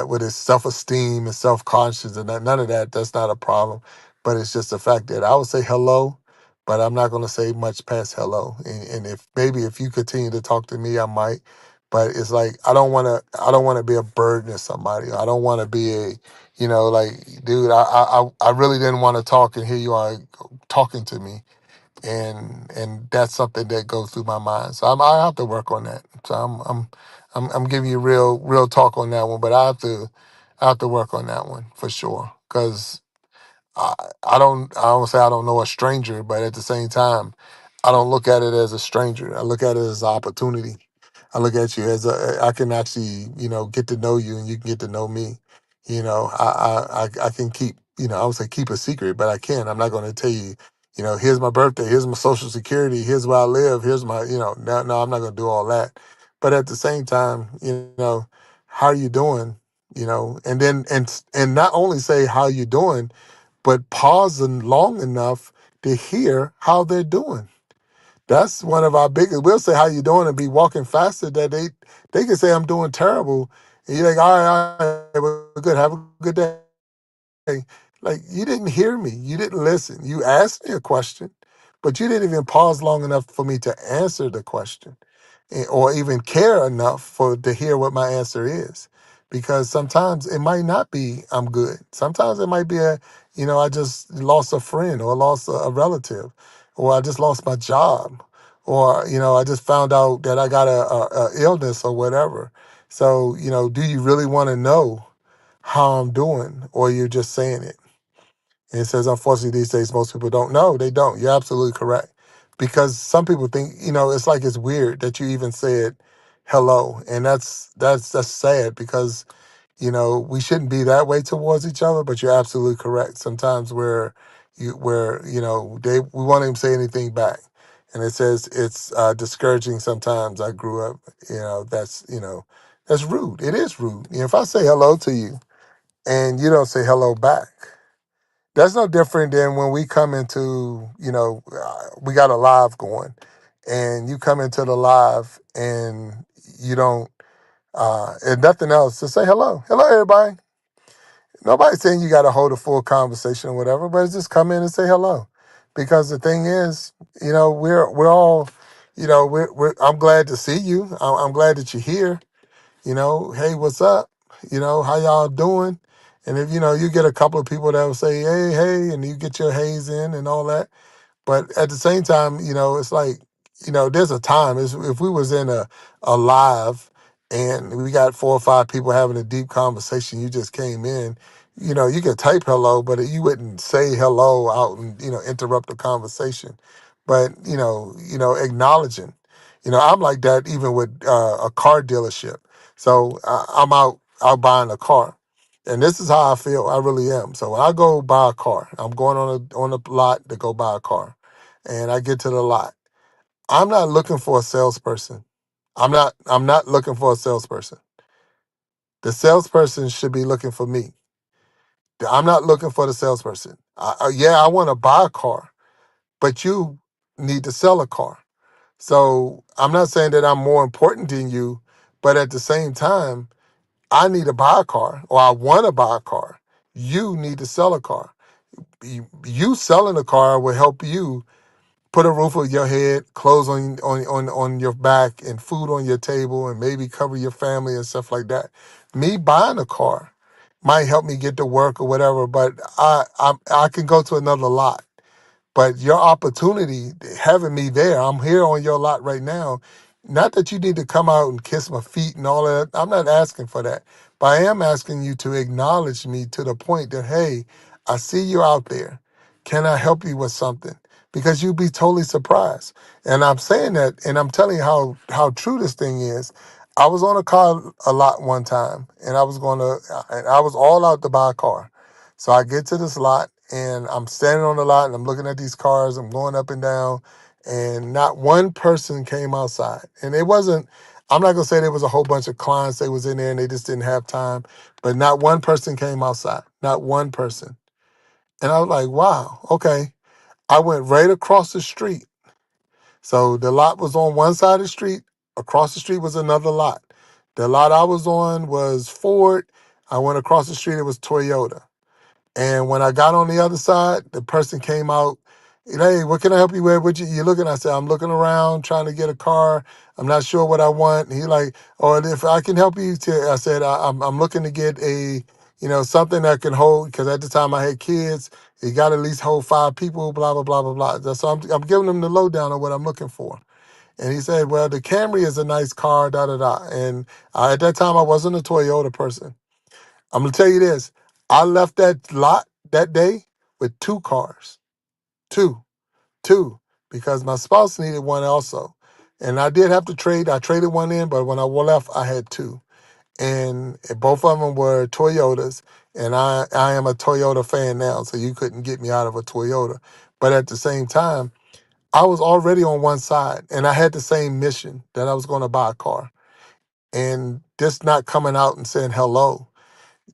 with his self esteem and self conscious and none of that. That's not a problem. But it's just the fact that I would say hello, but I'm not going to say much past hello. And if you continue to talk to me, I might. But it's like I don't want to be a burden to somebody. I don't want to be like, dude, I really didn't want to talk, and here you are talking to me, and that's something that goes through my mind. So I have to work on that. So I'm giving you real talk on that one, but I have to work on that one for sure. Because I I don't say I don't know a stranger, but at the same time, I don't look at it as a stranger. I look at it as an opportunity. I look at you as I can actually, get to know you and you can get to know me. I can keep, I would say keep a secret, but I can. I'm not going to tell you, here's my birthday, here's my social security, here's where I live, here's my, no, I'm not going to do all that. But at the same time, how are you doing? And then, and not only say how you doing, but pausing long enough to hear how they're doing. That's one of our biggest. We'll say how you doing and be walking faster that they can say I'm doing terrible, and you're like, all right, we're good. Have a good day. Like you didn't hear me. You didn't listen. You asked me a question, but you didn't even pause long enough for me to answer the question, or even care enough for to hear what my answer is. Because sometimes it might not be I'm good. Sometimes it might be I just lost a friend or lost a relative, or I just lost my job, or I just found out that I got a illness or whatever. So do you really want to know how I'm doing, or you're just saying it? And it says, unfortunately, these days, most people don't know. They don't. You're absolutely correct. Because some people think, it's like it's weird that you even said hello. And that's sad because, we shouldn't be that way towards each other, but you're absolutely correct. Sometimes we won't even say anything back. And it says it's discouraging sometimes. I grew up, that's rude. It is rude. If I say hello to you and you don't say hello back, that's no different than when we come into, we got a live going and you come into the live and you don't, and nothing else to say hello. Hello, everybody. Nobody's saying you got to hold a full conversation or whatever, but just come in and say hello. Because the thing is, we're all, I'm glad to see you. I'm glad that you're here. Hey, what's up? How y'all doing? And if you get a couple of people that will say, hey, and you get your haze in and all that. But at the same time, it's like, there's a time. If we was in a live and we got 4 or 5 people having a deep conversation, you just came in, you could type hello, but you wouldn't say hello out and, interrupt the conversation. But, acknowledging, I'm like that even with a car dealership. So I'm out buying a car. And this is how I feel. I really am. So when I go buy a car, I'm going on a lot to go buy a car, and I get to the lot. I'm not looking for a salesperson. I'm not looking for a salesperson. The salesperson should be looking for me. I'm not looking for the salesperson. Yeah, I want to buy a car, but you need to sell a car. So I'm not saying that I'm more important than you, but at the same time, I need to buy a car or I want to buy a car. You need to sell a car. You selling a car will help you put a roof over your head, clothes on your back, and food on your table, and maybe cover your family and stuff like that. Me buying a car might help me get to work or whatever, but I can go to another lot. But your opportunity, having me there, I'm here on your lot right now. Not that you need to come out and kiss my feet and all of that. I'm not asking for that. But I am asking you to acknowledge me to the point that, hey, I see you out there. Can I help you with something? Because you'd be totally surprised. And I'm saying that, and I'm telling you how true this thing is. I was on a car a lot one time, and I was all out to buy a car. So I get to this lot and I'm standing on the lot and I'm looking at these cars. I'm going up and down, and not one person came outside. And it wasn't, I'm not going to say there was a whole bunch of clients that was in there and they just didn't have time, but not one person came outside. Not one person. And I was like, wow, okay. I went right across the street. So the lot was on one side of the street. Across the street was another lot. The lot I was on was Ford. I went across the street, it was Toyota. And when I got on the other side, the person came out, hey, what can I help you with? You looking? I said, I'm looking around trying to get a car. I'm not sure what I want. And he like, oh, if I can help you I said, I'm looking to get something that can hold, because at the time I had kids. You got to at least hold 5 people, blah, blah, blah, blah, blah. So I'm giving them the lowdown on what I'm looking for. And he said, well, the Camry is a nice car, da, da, da. And at that time, I wasn't a Toyota person. I'm gonna tell you this. I left that lot that day with 2 cars. Two. Two. Because my spouse needed one also. And I did have to trade. I traded one in, but when I left, I had 2. And both of them were Toyotas. And I am a Toyota fan now, so you couldn't get me out of a Toyota. But at the same time, I was already on one side, and I had the same mission that I was going to buy a car. And just not coming out and saying hello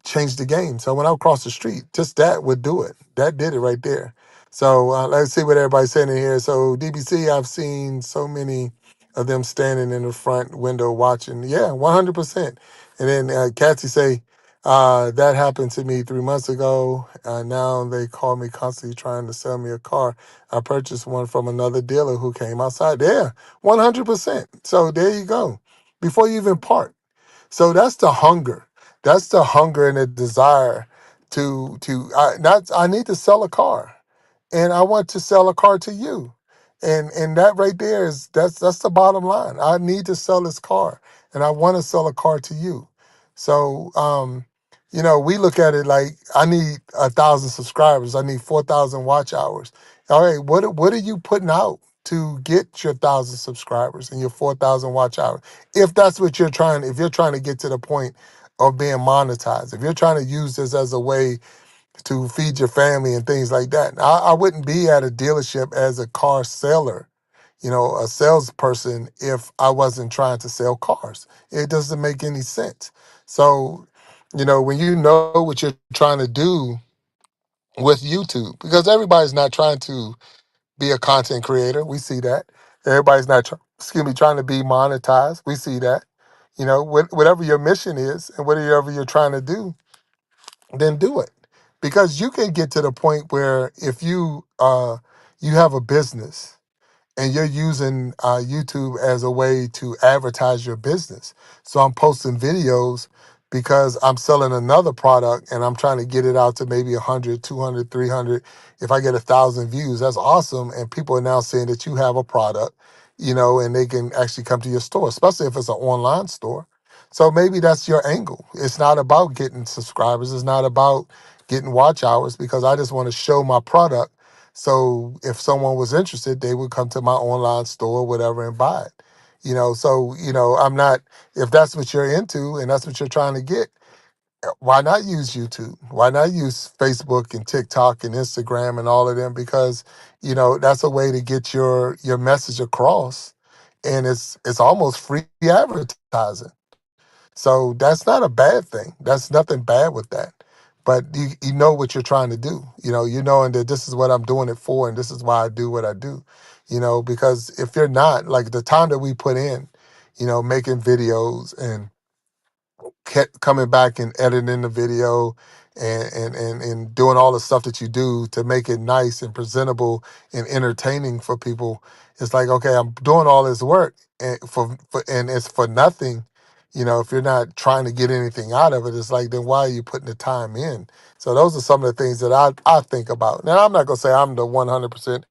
changed the game. So when I crossed the street, just that would do it. That did it right there. So let's see what everybody's saying in here. So DBC, I've seen so many of them standing in the front window watching. Yeah, 100%. And then Kathy say, that happened to me 3 months ago. Now they call me constantly trying to sell me a car. I purchased one from another dealer who came outside. Yeah, 100%. So there you go. Before you even part. So that's the hunger. That's the hunger and the desire not. I need to sell a car, and I want to sell a car to you, and that right there is that's the bottom line. I need to sell this car, and I want to sell a car to you. So we look at it like I need 1,000 subscribers. I need 4,000 watch hours. All right, what are you putting out to get your 1,000 subscribers and your 4,000 watch hours? If that's what you're trying, if you're trying to get to the point of being monetized, if you're trying to use this as a way to feed your family and things like that, I wouldn't be at a dealership as a car seller, a salesperson, if I wasn't trying to sell cars. It doesn't make any sense. So, when you know what you're trying to do with YouTube, because everybody's not trying to be a content creator. We see that. Everybody's not, trying to be monetized. We see that. Whatever your mission is and whatever you're trying to do, then do it. Because you can get to the point where if you have a business and you're using YouTube as a way to advertise your business. So I'm posting videos because I'm selling another product and I'm trying to get it out to maybe 100, 200, 300. If I get 1,000 views, that's awesome. And people are now saying that you have a product, and they can actually come to your store, especially if it's an online store. So maybe that's your angle. It's not about getting subscribers. It's not about getting watch hours, because I just want to show my product, so if someone was interested, they would come to my online store or whatever and buy it. I'm not, if that's what you're into and that's what you're trying to get, why not use YouTube? Why not use Facebook and TikTok and Instagram and all of them? Because, that's a way to get your message across. And it's almost free advertising. So that's not a bad thing. That's nothing bad with that. But you know what you're trying to do. And that this is what I'm doing it for, and this is why I do what I do. Because if you're not, like the time that we put in, making videos and kept coming back and editing the video and doing all the stuff that you do to make it nice and presentable and entertaining for people. It's like, okay, I'm doing all this work and it's for nothing. If you're not trying to get anything out of it, it's like, then why are you putting the time in? So those are some of the things that I think about. Now, I'm not going to say I'm the 100%.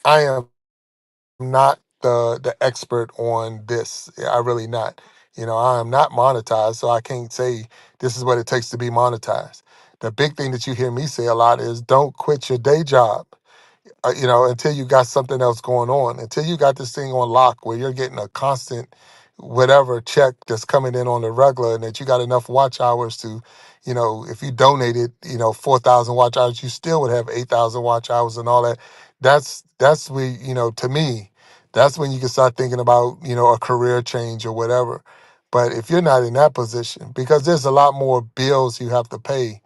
I am not the expert on this. I really not. I am not monetized, so I can't say this is what it takes to be monetized. The big thing that you hear me say a lot is don't quit your day job, until you got something else going on, until you got this thing on lock where you're getting a constant whatever check that's coming in on the regular, and that you got enough watch hours to, if you donated, 4,000 watch hours, you still would have 8,000 watch hours and all that. That's where, to me, that's when you can start thinking about, a career change or whatever. But if you're not in that position, because there's a lot more bills you have to pay,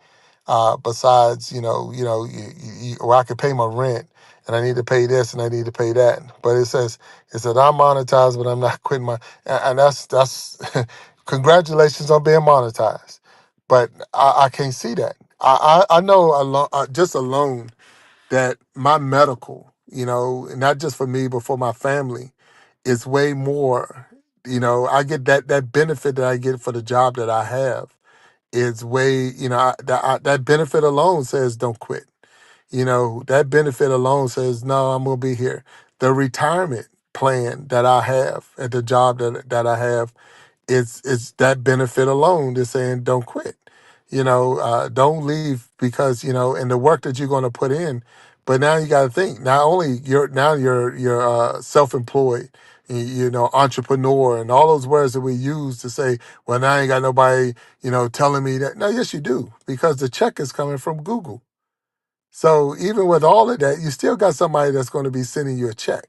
besides, or I could pay my rent and I need to pay this and I need to pay that. But it said I'm monetized, but I'm not quitting and that's congratulations on being monetized. But I can't see that. I know just alone that my medical, not just for me, but for my family, is way more. I get that benefit that I get for the job that I have is way, that benefit alone says don't quit. That benefit alone says, no, I'm going to be here. The retirement plan that I have at the job that I have, it's that benefit alone that's saying don't quit. Don't leave because, and the work that you're going to put in. But now you got to think, not only you're self-employed, entrepreneur, and all those words that we use to say, well, now I ain't got nobody, telling me that. No, yes, you do, because the check is coming from Google. So even with all of that, you still got somebody that's going to be sending you a check.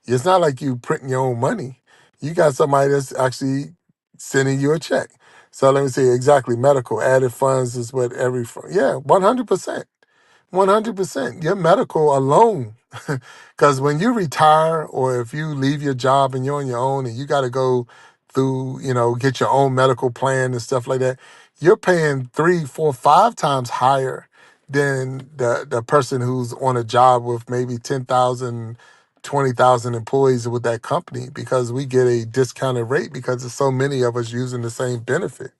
It's not like you printing your own money. You got somebody that's actually sending you a check. So let me see exactly. Medical added funds is what yeah, 100%. 100%. Your medical alone. Because when you retire or if you leave your job and you're on your own and you got to go through, get your own medical plan and stuff like that, you're paying three, four, five times higher than the person who's on a job with maybe 10,000, 20,000 employees with that company because we get a discounted rate because there's so many of us using the same benefit.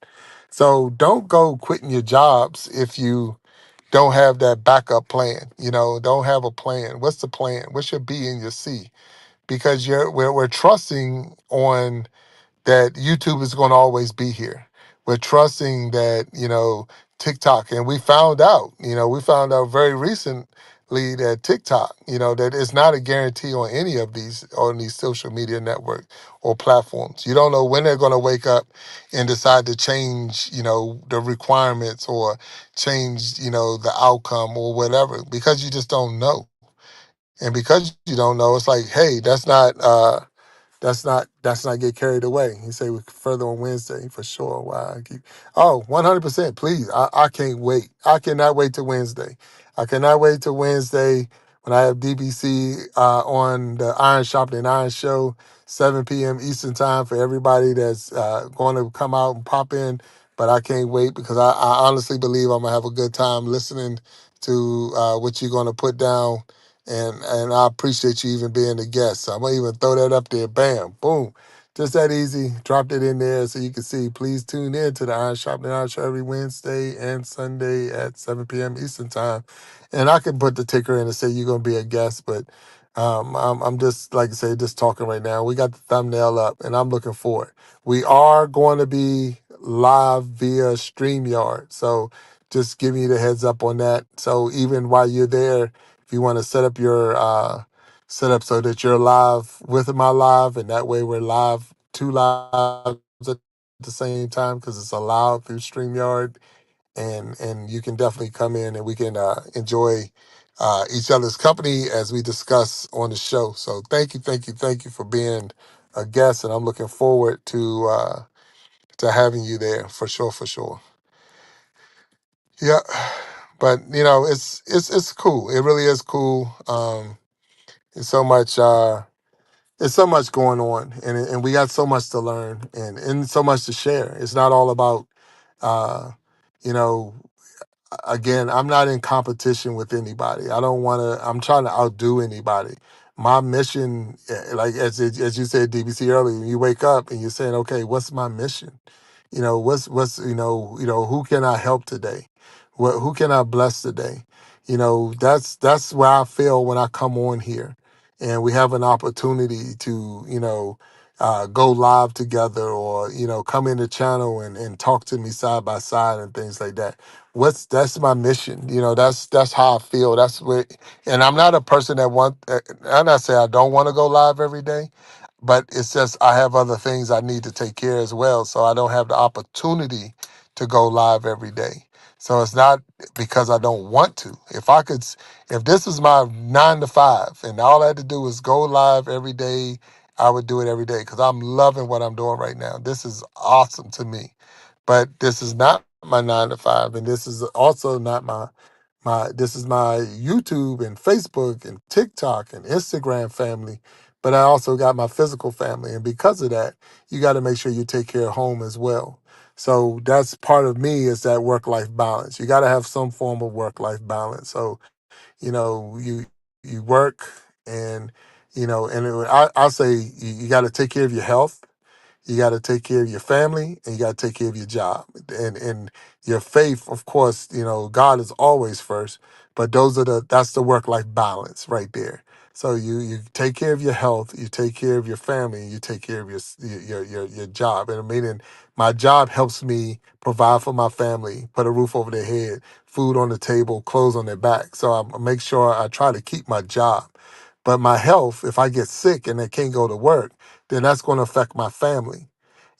So don't go quitting your jobs if you don't have that backup plan. Don't have a plan. What's the plan? What's your B and your C? Because we're trusting on that YouTube is going to always be here. We're trusting that, TikTok, and we found out very recently that TikTok, that it's not a guarantee on these social media networks or platforms. You don't know when they're going to wake up and decide to change, the requirements or change, the outcome or whatever because you just don't know. And because you don't know, it's like, hey, that's not get carried away. He say we further on Wednesday for sure. Wow. 100%. Please. I can't wait. I cannot wait till Wednesday. I cannot wait till Wednesday when I have DBC on the Iron Sharpening Iron Show, 7 p.m. Eastern time for everybody that's going to come out and pop in. But I can't wait because I honestly believe I'm going to have a good time listening to what you're going to put down and I appreciate you even being a guest. So I'm gonna even throw that up there. Bam, boom, just that easy. Dropped it in there so you can see. Please tune in to the Iron Sharpening Iron Show every Wednesday and Sunday at 7 p.m. Eastern time. And I can put the ticker in and say you're gonna be a guest, but I'm just like I say, just talking right now. We got the thumbnail up, and I'm looking forward. We are going to be live via StreamYard, so just giving you the heads up on that. So even while you're there if you want to set up your setup so that you're live with my live, and that way we're live, two lives at the same time because it's allowed through StreamYard, and you can definitely come in and we can enjoy each other's company as we discuss on the show. So thank you for being a guest, and I'm looking forward to having you there for sure, for sure. Yeah, but it's cool. It really is cool. It's so much. It's so much going on, and we got so much to learn, and so much to share. It's not all about, uh, you know, again, I'm not in competition with anybody. I don't want to. I'm trying to outdo anybody. My mission, like as you said, DBC earlier, you wake up and you're saying, okay, what's my mission? What's who can I help today? Who can I bless today? That's where I feel when I come on here, and we have an opportunity to go live together, or come in the channel and talk to me side by side and things like that. That's my mission. That's how I feel. That's what, and I'm not a person that I'm not saying I don't want to go live every day, but it's just I have other things I need to take care as well, so I don't have the opportunity to go live every day. So it's not because I don't want to. If this is my 9 to 5 and all I had to do is go live every day, I would do it every day because I'm loving what I'm doing right now. This is awesome to me. But this is not my 9 to 5, and this is also not my this is my YouTube and Facebook and TikTok and Instagram family. But I also got my physical family, and because of that, you got to make sure you take care of home as well. So that's part of me is that work life balance. You got to have some form of work life balance. So you work, and I'll say you got to take care of your health, you got to take care of your family, and you got to take care of your job, and your faith. Of course, God is always first, but that's the work life balance right there. So you take care of your health, you take care of your family, and you take care of your job. And meaning my job helps me provide for my family, put a roof over their head, food on the table, clothes on their back. So I make sure I try to keep my job. But my health, if I get sick and I can't go to work, then that's going to affect my family.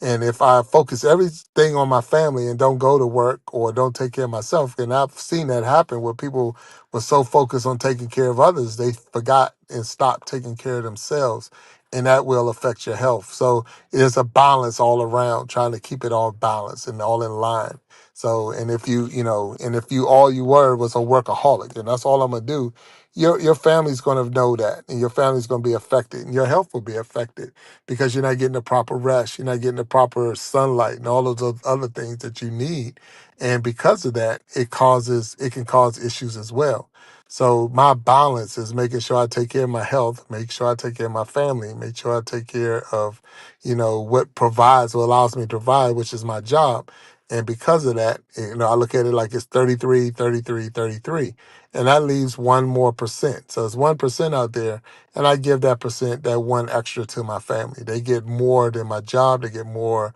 And if I focus everything on my family and don't go to work or don't take care of myself, then I've seen that happen where people were so focused on taking care of others, they forgot and stopped taking care of themselves. and that will affect your health. So it's a balance all around, trying to keep it all balanced and all in line. So, and if and if you all you were was a workaholic, and that's all I'm gonna do, your family's gonna know that, and your family's gonna be affected, and your health will be affected because you're not getting the proper rest, you're not getting the proper sunlight, and all of those other things that you need. And because of that, it can cause issues as well. So my balance is making sure I take care of my health, make sure I take care of my family, make sure I take care of, what provides or allows me to provide, which is my job. And because of that, I look at it like it's 33, 33, 33, and that leaves one more percent. So it's 1% out there, and I give that percent, that one extra to my family. They get more than my job, they get more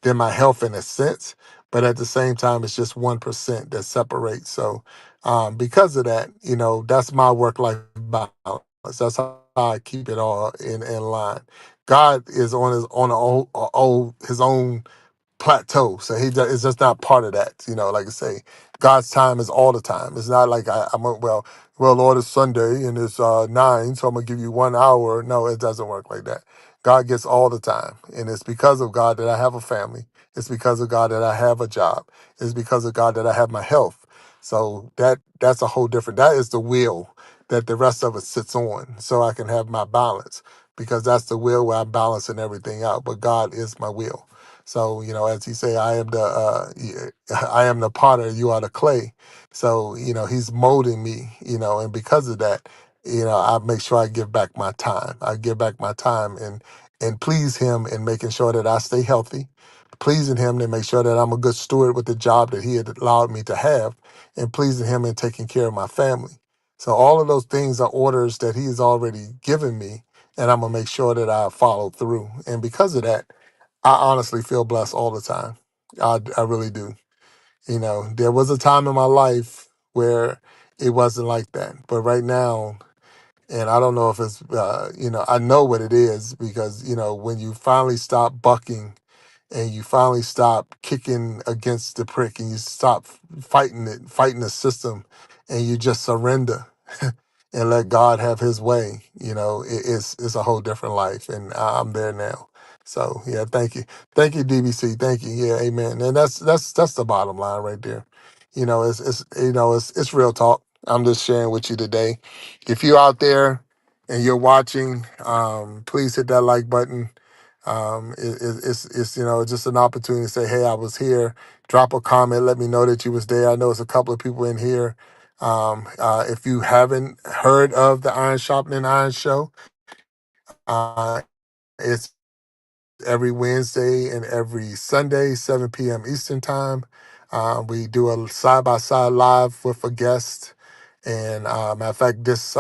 than my health in a sense, but at the same time, it's just 1% that separates. So because of that, that's my work life balance. That's how I keep it all in line. God is his own plateau. So it's just not part of that. Like I say, God's time is all the time. It's not like well, Lord, it's Sunday and it's 9, so I'm gonna give you 1 hour. No, it doesn't work like that. God gets all the time, and it's because of God that I have a family. It's because of God that I have a job. It's because of God that I have my health. So that's a whole different. That is the wheel that the rest of it sits on, so I can have my balance. Because that's the wheel where I'm balancing everything out. But God is my wheel. So, as he say, I am the potter, you are the clay. So, he's molding me, and because of that, I make sure I give back my time. I give back my time and please him in making sure that I stay healthy, pleasing him to make sure that I'm a good steward with the job that he had allowed me to have, and pleasing him in taking care of my family. So all of those things are orders that he has already given me, and I'm gonna make sure that I follow through. And because of that, I honestly feel blessed all the time. I really do. There was a time in my life where it wasn't like that. But right now, and I don't know if it's, I know what it is because, when you finally stop bucking and you finally stop kicking against the prick and you stop fighting the system, and you just surrender and let God have his way, it's a whole different life. And I'm there now. So yeah, thank you. Thank you, DBC. Thank you. Yeah, amen. And that's the bottom line right there. It's real talk. I'm just sharing with you today. If you're out there and you're watching, please hit that like button. It's just an opportunity to say, hey, I was here. Drop a comment, let me know that you was there. I know it's a couple of people in here. If you haven't heard of the Iron Sharpening Iron show, it's every Wednesday and every Sunday, 7 p.m. Eastern time. We do a side by side live with a guest. And matter of fact, this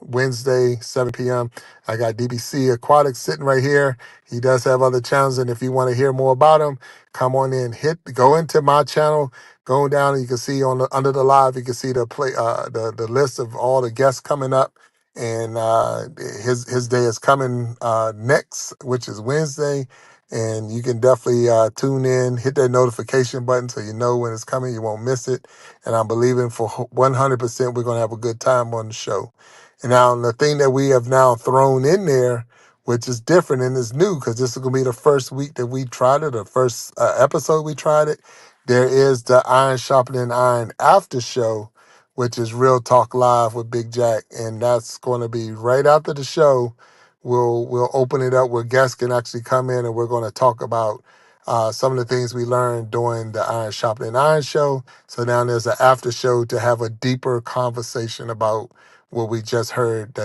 Wednesday, 7 p.m., I got DBC Aquatics sitting right here. He does have other channels, and if you want to hear more about him, come on in. Go into my channel, go down, and you can see under the live, you can see the list of all the guests coming up. And his day is coming next, which is Wednesday. And you can definitely tune in, hit that notification button so you know when it's coming. You won't miss it. And I'm believing for 100% we're going to have a good time on the show. And now the thing that we have now thrown in there, which is different and is new, because this is going to be the first week that we tried it, the first episode we tried it. There is the Iron Sharpening Iron after show, which is Real Talk Live with Big Jack, and that's going to be right after the show. We'll open it up where guests can actually come in, and we're going to talk about some of the things we learned during the Iron Sharpening Iron show. So now there's an after show to have a deeper conversation about what we just heard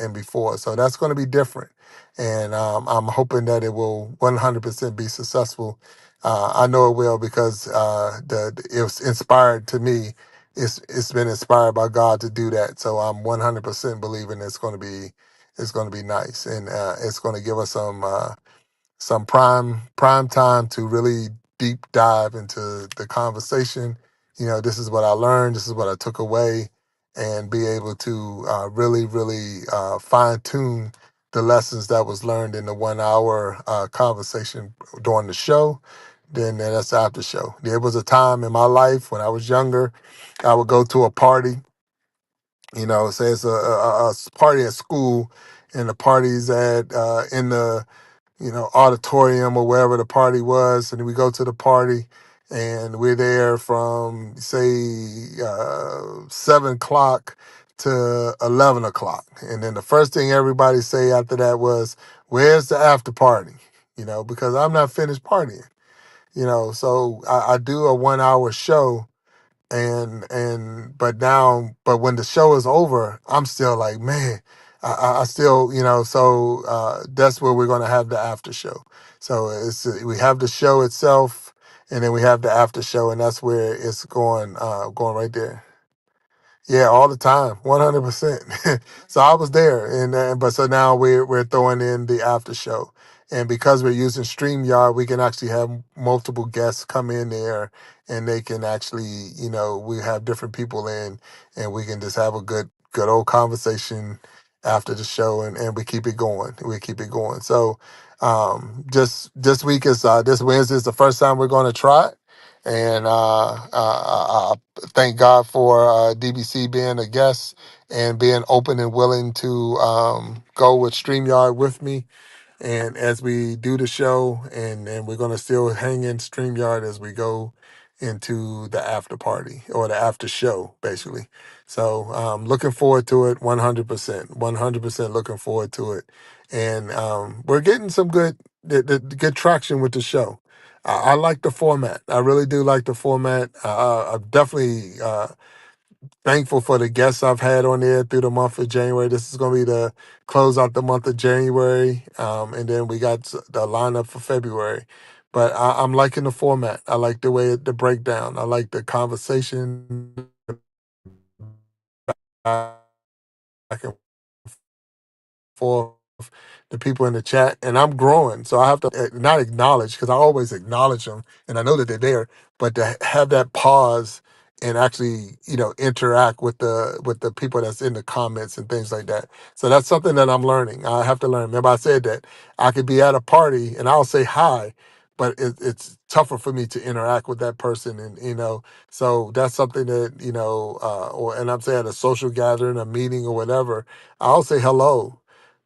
and before. So that's going to be different, and I'm hoping that it will 100% be successful. I know it will because it was inspired to me. It's been inspired by God to do that. So I'm 100% believing it's going to be nice, and it's going to give us some prime time to really deep dive into the conversation. This is what I learned. This is what I took away, and be able to really, really fine tune the lessons that was learned in the 1 hour conversation during the show. Then that's the after show. There was a time in my life when I was younger, I would go to a party, say it's a party at school, and the parties at in the auditorium or wherever the party was, and we go to the party, and we're there from say 7 o'clock to 11 o'clock, and then the first thing everybody say after that was, "Where's the after party?" Because I'm not finished partying. So I do a 1 hour show, but when the show is over, I'm still like, man, I still, so that's where we're going to have the after show. So we have the show itself, and then we have the after show, and that's where it's going right there. Yeah, all the time, 100%. So I was there, but so now we're throwing in the after show, and because we're using Streamyard, we can actually have multiple guests come in there, and they can actually, we have different people in, and we can just have a good old conversation after the show, and we keep it going. We keep it going. So, just this Wednesday is the first time we're going to try it, and thank God for DBC being a guest and being open and willing to go with StreamYard with me. And as we do the show, and we're going to still hang in StreamYard as we go into the after party or the after show, basically. So looking forward to it 100%, 100% looking forward to it. And we're getting some good traction with the show. I like the format. I really do like the format. I'm definitely thankful for the guests I've had on there through the month of January. This is going to be the close out the month of January, and then we got the lineup for February. But I'm liking the format. I like the way the breakdown. I like the conversation back and forth, the people in the chat, and I'm growing. So I have to not acknowledge, because I always acknowledge them, and I know that they're there, but to have that pause and actually, interact with the people that's in the comments and things like that. So that's something that I'm learning. I have to learn. Remember, I said that I could be at a party and I'll say hi, but it's tougher for me to interact with that person, and so that's something that and I'm saying at a social gathering, a meeting, or whatever, I'll say hello,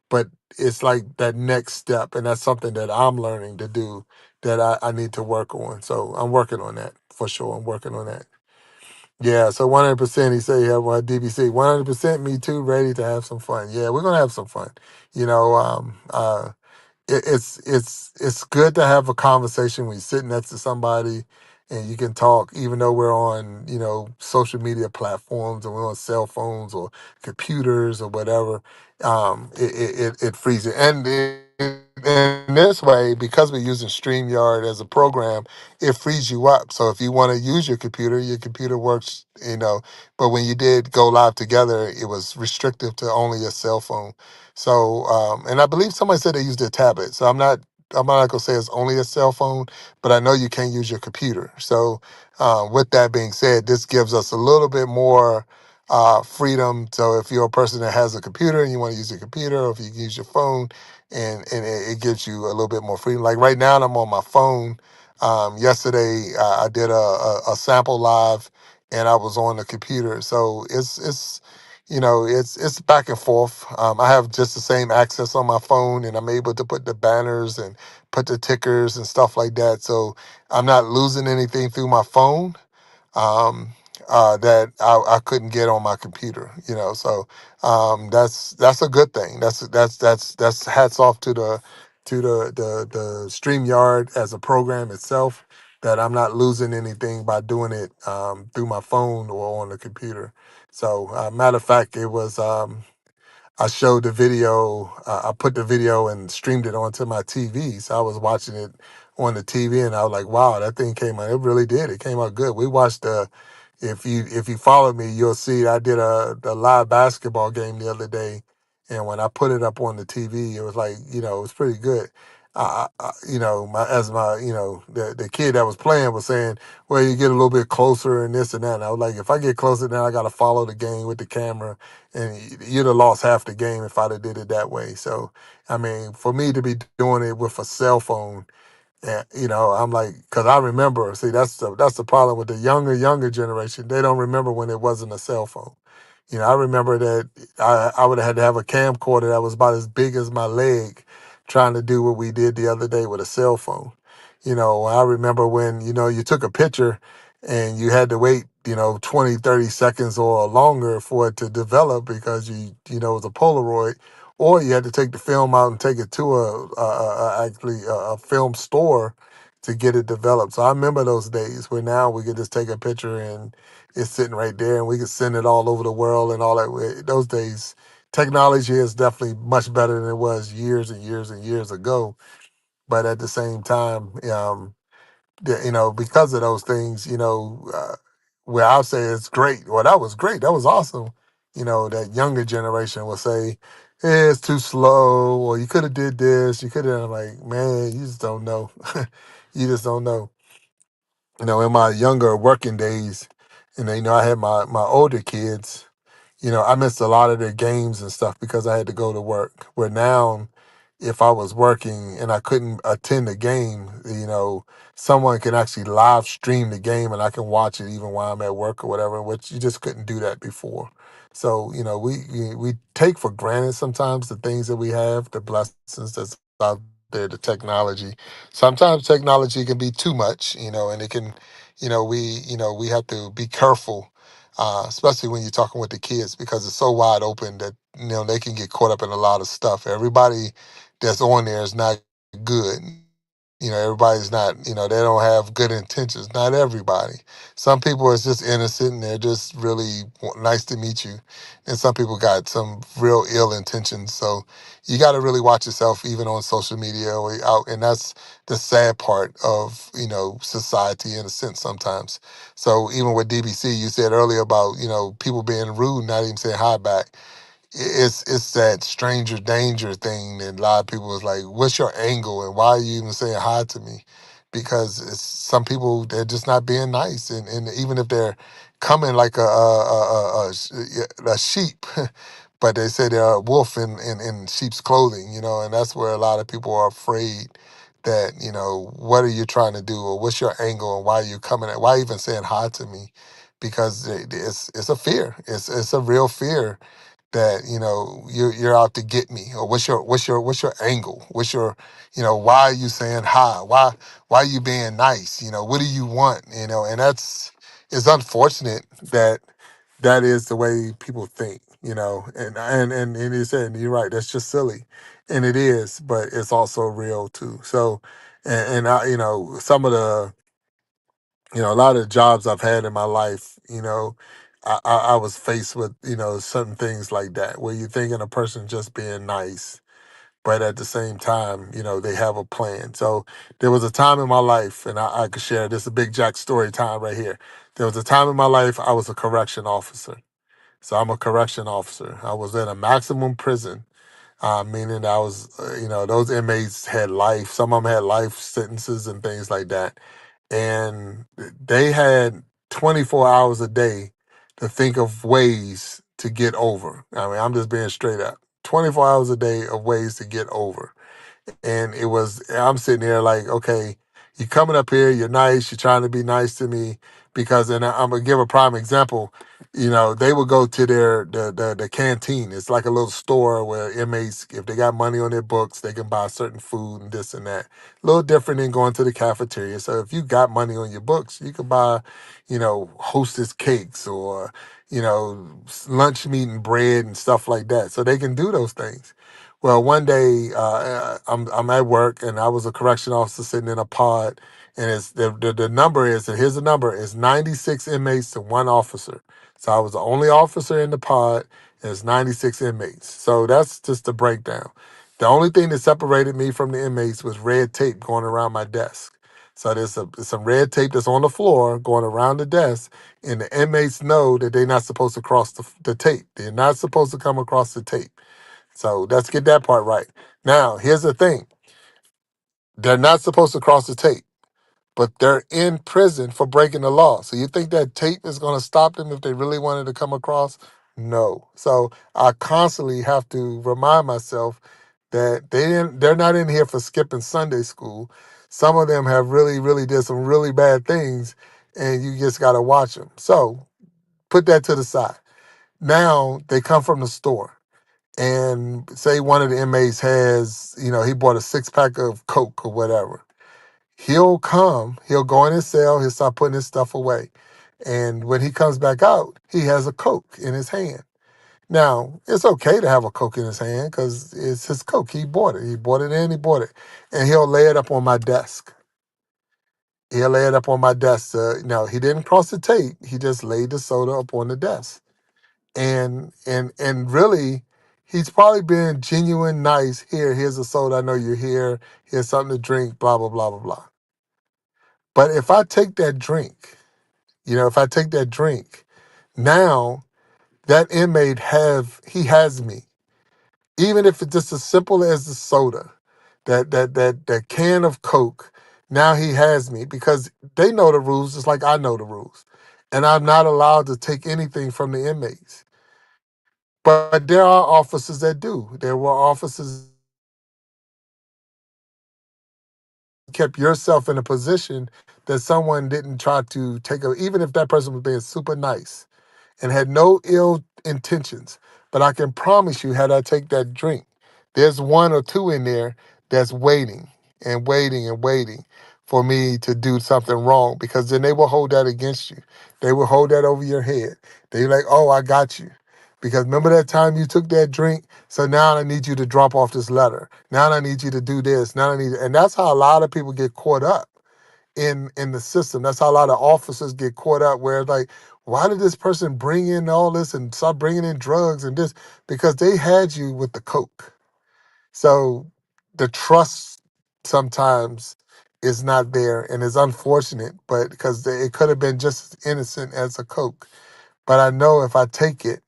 but it's like that next step, and that's something that I'm learning to do, that I need to work on. So I'm working on that for sure. I'm working on that. Yeah, so 100%. He said, "Yeah, well, DBC, 100%. Me too. Ready to have some fun. Yeah, we're gonna have some fun. You know, it's good to have a conversation when you sit next to somebody and you can talk, even though we're on social media platforms and we're on cell phones or computers or whatever. It frees it, and in this way, because we're using StreamYard as a program, it frees you up. So if you want to use your computer works. But when you did go live together, it was restrictive to only a cell phone. So, and I believe somebody said they used a tablet. So I'm not gonna say it's only a cell phone, but I know you can't use your computer. So, with that being said, this gives us a little bit more freedom. So, if you're a person that has a computer and you want to use your computer, or if you can use your phone, and it gives you a little bit more freedom. Like right now, I'm on my phone. Yesterday, I did a sample live, and I was on the computer. So it's back and forth. I have just the same access on my phone, and I'm able to put the banners and put the tickers and stuff like that. So I'm not losing anything through my phone, um, that I couldn't get on my computer. So that's a good thing. That's hats off to the StreamYard as a program itself. That I'm not losing anything by doing it through my phone or on the computer. So, matter of fact, it was I showed the video. I put the video and streamed it onto my TV. So I was watching it on the TV, and I was like, "Wow, that thing came out! It really did. It came out good." We watched the. If you follow me, you'll see I did a live basketball game the other day, and when I put it up on the TV, it was like it was pretty good. The kid that was playing was saying, "Well, you get a little bit closer and this and that." And I was like, "If I get closer, then I got to follow the game with the camera, and you'd have lost half the game if I'd have did it that way." So, I mean, for me to be doing it with a cell phone, and I'm like, because I remember. See, that's the problem with the younger generation. They don't remember when it wasn't a cell phone. I remember that I would have had to have a camcorder that was about as big as my leg trying to do what we did the other day with a cell phone. I remember when, you took a picture and you had to wait, 20, 30 seconds or longer for it to develop because it was a Polaroid, or you had to take the film out and take it to actually a film store to get it developed. So I remember those days where now we could just take a picture and it's sitting right there and we could send it all over the world and all that. Those days, technology is definitely much better than it was years and years and years ago. But at the same time, because of those things, where I'll say it's great. Well, that was great. That was awesome. That younger generation will say, it's too slow, or you could have did this. You could have. I'm like, man, you just don't know. You just don't know. In my younger working days, and I had my older kids. I missed a lot of their games and stuff because I had to go to work. Where now, if I was working and I couldn't attend the game, someone can actually live stream the game and I can watch it even while I'm at work or whatever, which you just couldn't do that before. So, we take for granted sometimes the things that we have, the blessings that's out there, the technology. Sometimes technology can be too much, and it can, we have to be careful, especially when you're talking with the kids, because it's so wide open that they can get caught up in a lot of stuff. Everybody that's on there is not good. Everybody's not. They don't have good intentions. Not everybody. Some people is just innocent and they're just really nice to meet you, and some people got some real ill intentions. So you got to really watch yourself, even on social media or out. And that's the sad part of society in a sense sometimes. So even with DBC, you said earlier about people being rude, not even saying hi back. It's that stranger danger thing that a lot of people is like, what's your angle and why are you even saying hi to me? Because it's some people, they're just not being nice, and even if they're coming like a sheep, but they say they're a wolf in sheep's clothing, and that's where a lot of people are afraid that what are you trying to do, or what's your angle, and why are you coming at, why even saying hi to me? Because it's a fear, it's a real fear that you're out to get me, or what's your angle, what's your why are you saying hi, why are you being nice, what do you want, and it's unfortunate that that is the way people think, and you said, and you're right, that's just silly, and it is, but it's also real too. So and I, some of the a lot of the jobs I've had in my life, I was faced with, certain things like that, where you're thinking a person just being nice, but at the same time, they have a plan. So there was a time in my life, and I could share this, a big Jack story time right here. There was a time in my life I was a correction officer. So I'm a correction officer. I was in a maximum prison, meaning I was, those inmates had life. Some of them had life sentences and things like that, and they had 24 hours a day to think of ways to get over. I mean, I'm just being straight up. 24 hours a day of ways to get over. And I'm sitting there like, okay, you're coming up here, you're nice, you're trying to be nice to me. Because, and I'm going to give a prime example, they would go to the canteen. It's like a little store where inmates, if they got money on their books, they can buy certain food and this and that. A little different than going to the cafeteria. So if you got money on your books, you could buy, Hostess cakes or, lunch meat and bread and stuff like that. So they can do those things. Well, one day I'm at work and I was a correction officer sitting in a pod, and it's the number is, and here's the number, is 96 inmates to one officer. So I was the only officer in the pod, and it's 96 inmates. So that's just the breakdown. The only thing that separated me from the inmates was red tape going around my desk. So there's some red tape that's on the floor going around the desk, and the inmates know that they're not supposed to cross the tape. They're not supposed to come across the tape. So let's get that part right. Now, here's the thing. They're not supposed to cross the tape, but they're in prison for breaking the law. So you think that tape is going to stop them if they really wanted to come across? No. So I constantly have to remind myself that they're not in here for skipping Sunday school. Some of them have really, really did some really bad things, and you just got to watch them. So put that to the side. Now they come from the store, and say one of the inmates has, he bought a 6 pack of Coke or whatever. He'll go in his cell, he'll start putting his stuff away. And when he comes back out, he has a Coke in his hand. Now, it's okay to have a Coke in his hand because it's his Coke. He bought it. He bought it in, he bought it. And he'll lay it up on my desk. He'll lay it up on my desk. No, he didn't cross the tape. He just laid the soda up on the desk. And really, he's probably been genuine nice. Here's a soda. I know you're here. Here's something to drink, blah, blah, blah, blah, blah. But if I take that drink, if I take that drink, now that inmate he has me. Even if it's just as simple as the soda, that can of Coke, now he has me because they know the rules just like I know the rules. And I'm not allowed to take anything from the inmates. But there are officers that do. There were officers kept yourself in a position that someone didn't try to even if that person was being super nice and had no ill intentions. But I can promise you, had I take that drink, there's one or two in there that's waiting and waiting and waiting for me to do something wrong because then they will hold that against you. They will hold that over your head. They're like, oh, I got you. Because remember that time you took that drink? So now I need you to drop off this letter. Now I need you to do this. And that's how a lot of people get caught up in the system. That's how a lot of officers get caught up where it's like, why did this person bring in all this and start bringing in drugs and this? Because they had you with the Coke. So the trust sometimes is not there and it's unfortunate, but because it could have been just as innocent as a Coke. But I know if I take it,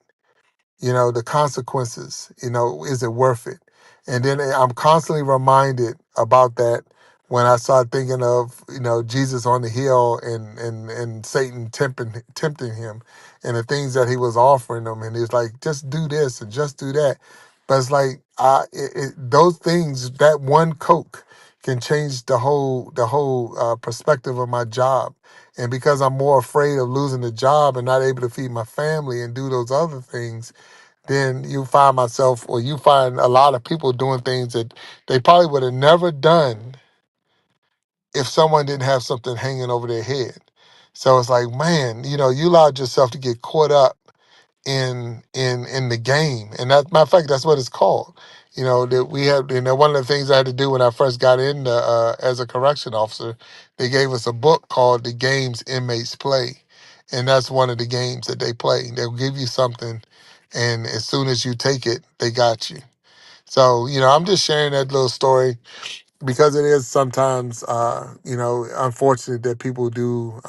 the consequences, is it worth it? And then I'm constantly reminded about that when I start thinking of, Jesus on the hill and Satan tempting him and the things that he was offering him. And he's like, just do this and just do that. But it's like, those things, that one Coke can change the whole perspective of my job. And because I'm more afraid of losing the job and not able to feed my family and do those other things, then you find a lot of people doing things that they probably would have never done if someone didn't have something hanging over their head. So it's like, man, you allowed yourself to get caught up in the game. And that matter of fact, that's what it's called. That we have, one of the things I had to do when I first got in as a correction officer, they gave us a book called The Games Inmates Play. And that's one of the games that they play. They'll give you something, and as soon as you take it, they got you. So, I'm just sharing that little story because it is sometimes, unfortunate that people do,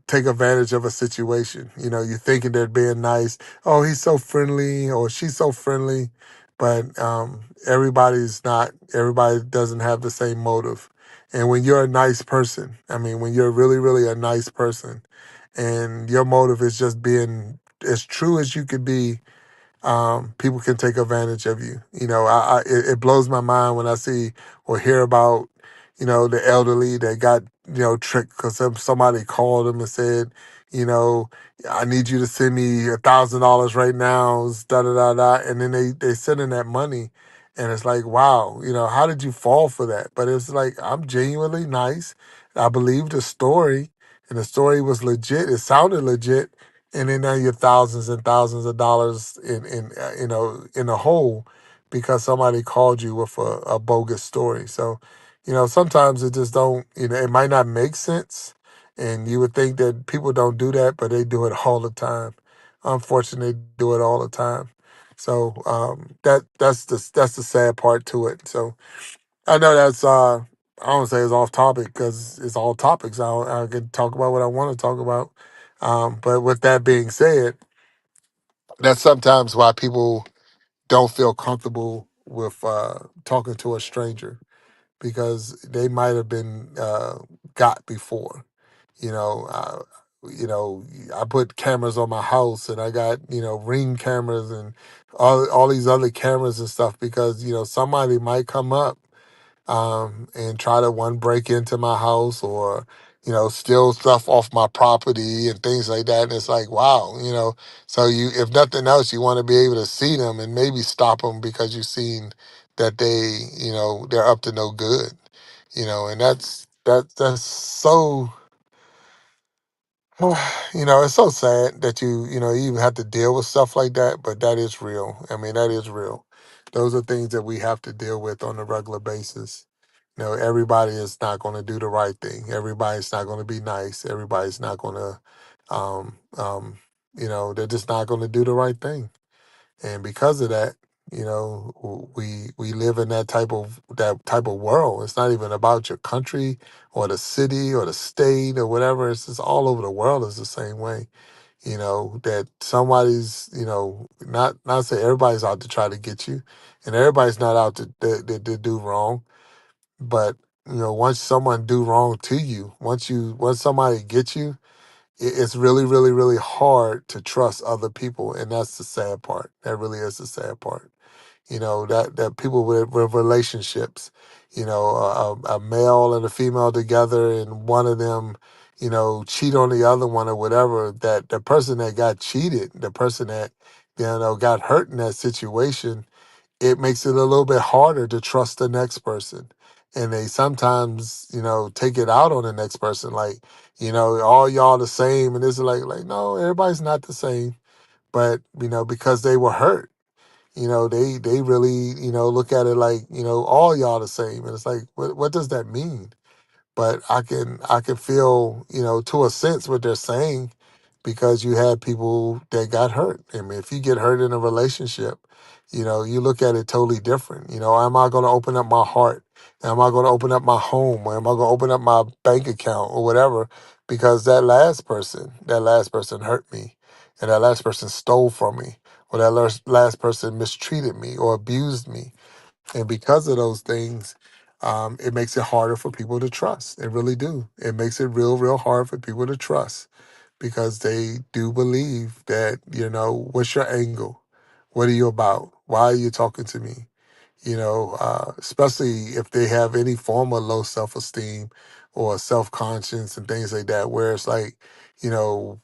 take advantage of a situation. You're thinking they're being nice. Oh, he's so friendly or she's so friendly. But everybody doesn't have the same motive. And when you're a nice person, I mean, when you're really, really a nice person and your motive is just being as true as you could be, people can take advantage of you. It blows my mind when I see or hear about, the elderly that got, tricked because somebody called them and said, you know, I need you to send me $1,000 right now, da da da da, and then they send in that money, and it's like, wow, how did you fall for that? But it's like I'm genuinely nice. I believe the story, and the story was legit. It sounded legit, and then now you're thousands and thousands of dollars in a hole because somebody called you with a bogus story. So, sometimes it just don't, it might not make sense, and you would think that people don't do that, but they do it all the time. Unfortunately, they do it all the time. So that's the sad part to it. So I know that's I don't say it's off topic because it's all topics. I can talk about what I want to talk about. But with that being said, that's sometimes why people don't feel comfortable with talking to a stranger because they might have been got before. You know, uh, I put cameras on my house and I got Ring cameras and all these other cameras and stuff because somebody might come up and try to break into my house or steal stuff off my property and things like that. And it's like, wow, so if nothing else, you want to be able to see them and maybe stop them because you've seen that they're up to no good, and that's so, it's so sad that you even have to deal with stuff like that, but that is real. I mean, that is real. Those are things that we have to deal with on a regular basis. Everybody is not going to do the right thing. Everybody's not going to be nice. Everybody's not going to, they're just not going to do the right thing. And because of that, we live in that type of world. It's not even about your country or the city or the state or whatever. It's just all over the world is the same way. That somebody's, not say everybody's out to try to get you, and everybody's not out to do wrong. But once someone do wrong to you, once somebody gets you, it's really, really, really hard to trust other people, and that's the sad part. That really is the sad part. That people with relationships, a male and a female together, and one of them, cheat on the other one or whatever. That the person that got cheated, the person that got hurt in that situation, it makes it a little bit harder to trust the next person. And they sometimes, take it out on the next person, like, all y'all the same. And it's like, no, everybody's not the same. But, because they were hurt, they really, look at it like, all y'all the same. And it's like, what does that mean? But I can feel, to a sense what they're saying, because you had people that got hurt. I mean, if you get hurt in a relationship, you look at it totally different. Am I going to open up my heart? Am I going to open up my home? Or am I going to open up my bank account or whatever? Because that last person hurt me, and that last person stole from me, or that last person mistreated me or abused me. And because of those things, it makes it harder for people to trust. It really do. It makes it real, real hard for people to trust, because they do believe that, what's your angle? What are you about? Why are you talking to me? Especially if they have any form of low self-esteem or self-conscience and things like that, where it's like,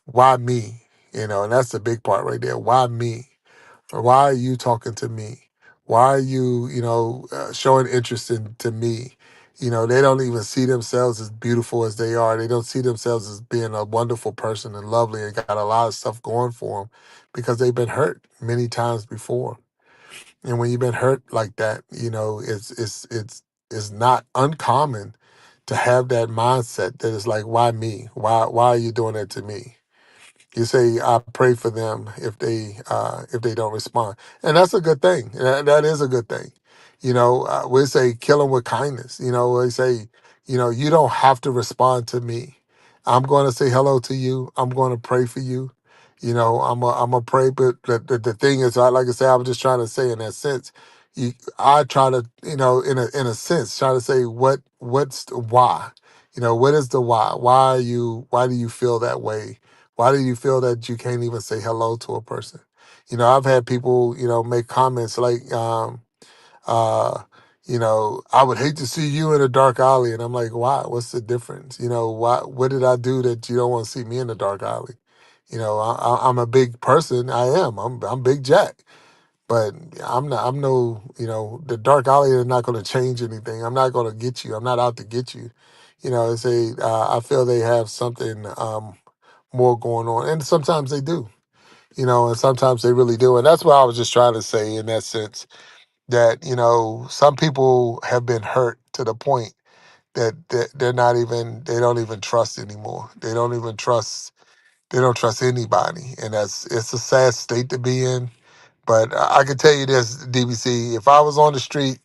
why me? And that's the big part right there. Why me? Or why are you talking to me? Why are you, showing interest to me? They don't even see themselves as beautiful as they are. They don't see themselves as being a wonderful person and lovely and got a lot of stuff going for them, because they've been hurt many times before. And when you've been hurt like that, it's not uncommon to have that mindset that is like, why me? Why are you doing that to me? You say, I pray for them if they don't respond, and that's a good thing. That is a good thing. We say kill them with kindness. We say, you don't have to respond to me. I'm going to say hello to you. I'm going to pray for you. I'm a pray, but the thing is, like I say, I was just trying to say in that sense. I try to, in a sense, try to say what's the why. What is the why? Why do you feel that way? Why do you feel that you can't even say hello to a person? I've had people, make comments like, I would hate to see you in a dark alley. And I'm like, why? What's the difference? Why? What did I do that you don't want to see me in the dark alley? I'm a big person. I am. I'm Big Jack. But I'm not. I'm no. The dark alley is not going to change anything. I'm not going to get you. I'm not out to get you. It's I feel they have something more going on, and sometimes they do. And sometimes they really do, and that's what I was just trying to say in that sense, that some people have been hurt to the point that they don't even trust anymore. They don't trust anybody, and it's a sad state to be in. But I can tell you this, DBC, if I was on the street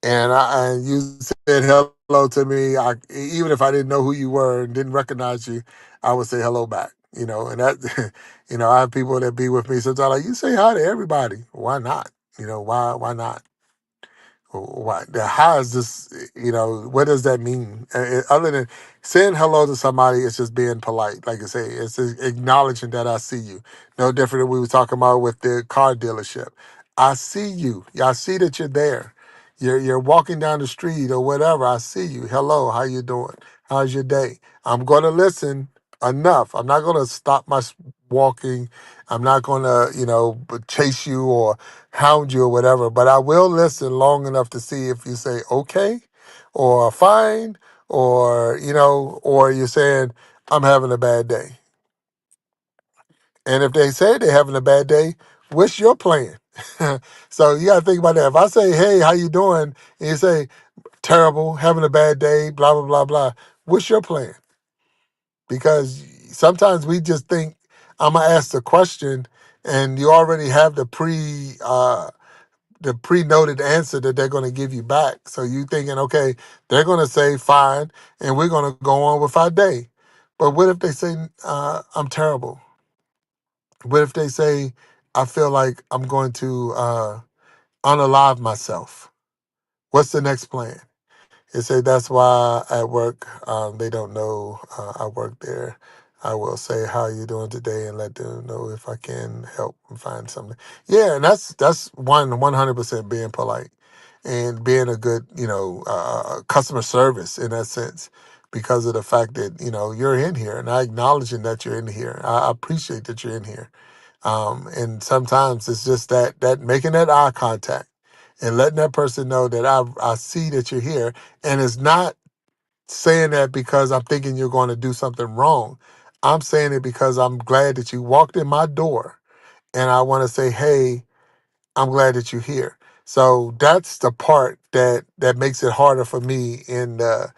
and you said hello to me, even if I didn't know who you were and didn't recognize you, I would say hello back. And that, I have people that be with me sometimes like, you say hi to everybody. Why not? Why not? Why? How is this? What does that mean? Other than saying hello to somebody, it's just being polite. Like I say, it's just acknowledging that I see you. No different than we were talking about with the car dealership. I see you. I see that you're there. You're walking down the street or whatever. I see you. Hello, how you doing? How's your day? I'm going to listen enough. I'm not going to stop my walking. I'm not going to, chase you or hound you or whatever, but I will listen long enough to see if you say okay or fine or, or you're saying, I'm having a bad day. And if they say they're having a bad day, what's your plan? So you got to think about that. If I say, hey, how you doing? And you say, terrible, having a bad day, blah, blah, blah, blah. What's your plan? Because sometimes we just think, I'm going to ask the question and you already have the pre-noted answer that they're going to give you back. So you thinking, okay, they're going to say fine and we're going to go on with our day. But what if they say, I'm terrible? What if they say, I feel like I'm going to unalive myself? What's the next plan? They say that's why at work they don't know I work there. I will say how you doing today and let them know if I can help and find something. Yeah, and that's 100% being polite and being a good customer service in that sense because of the fact that you're in here and I acknowledging that you're in here. I appreciate that you're in here. And sometimes it's just that making that eye contact and letting that person know that I see that you're here. And it's not saying that because I'm thinking you're going to do something wrong. I'm saying it because I'm glad that you walked in my door and I want to say, hey, I'm glad that you're here. So that's the part that makes it harder for me in the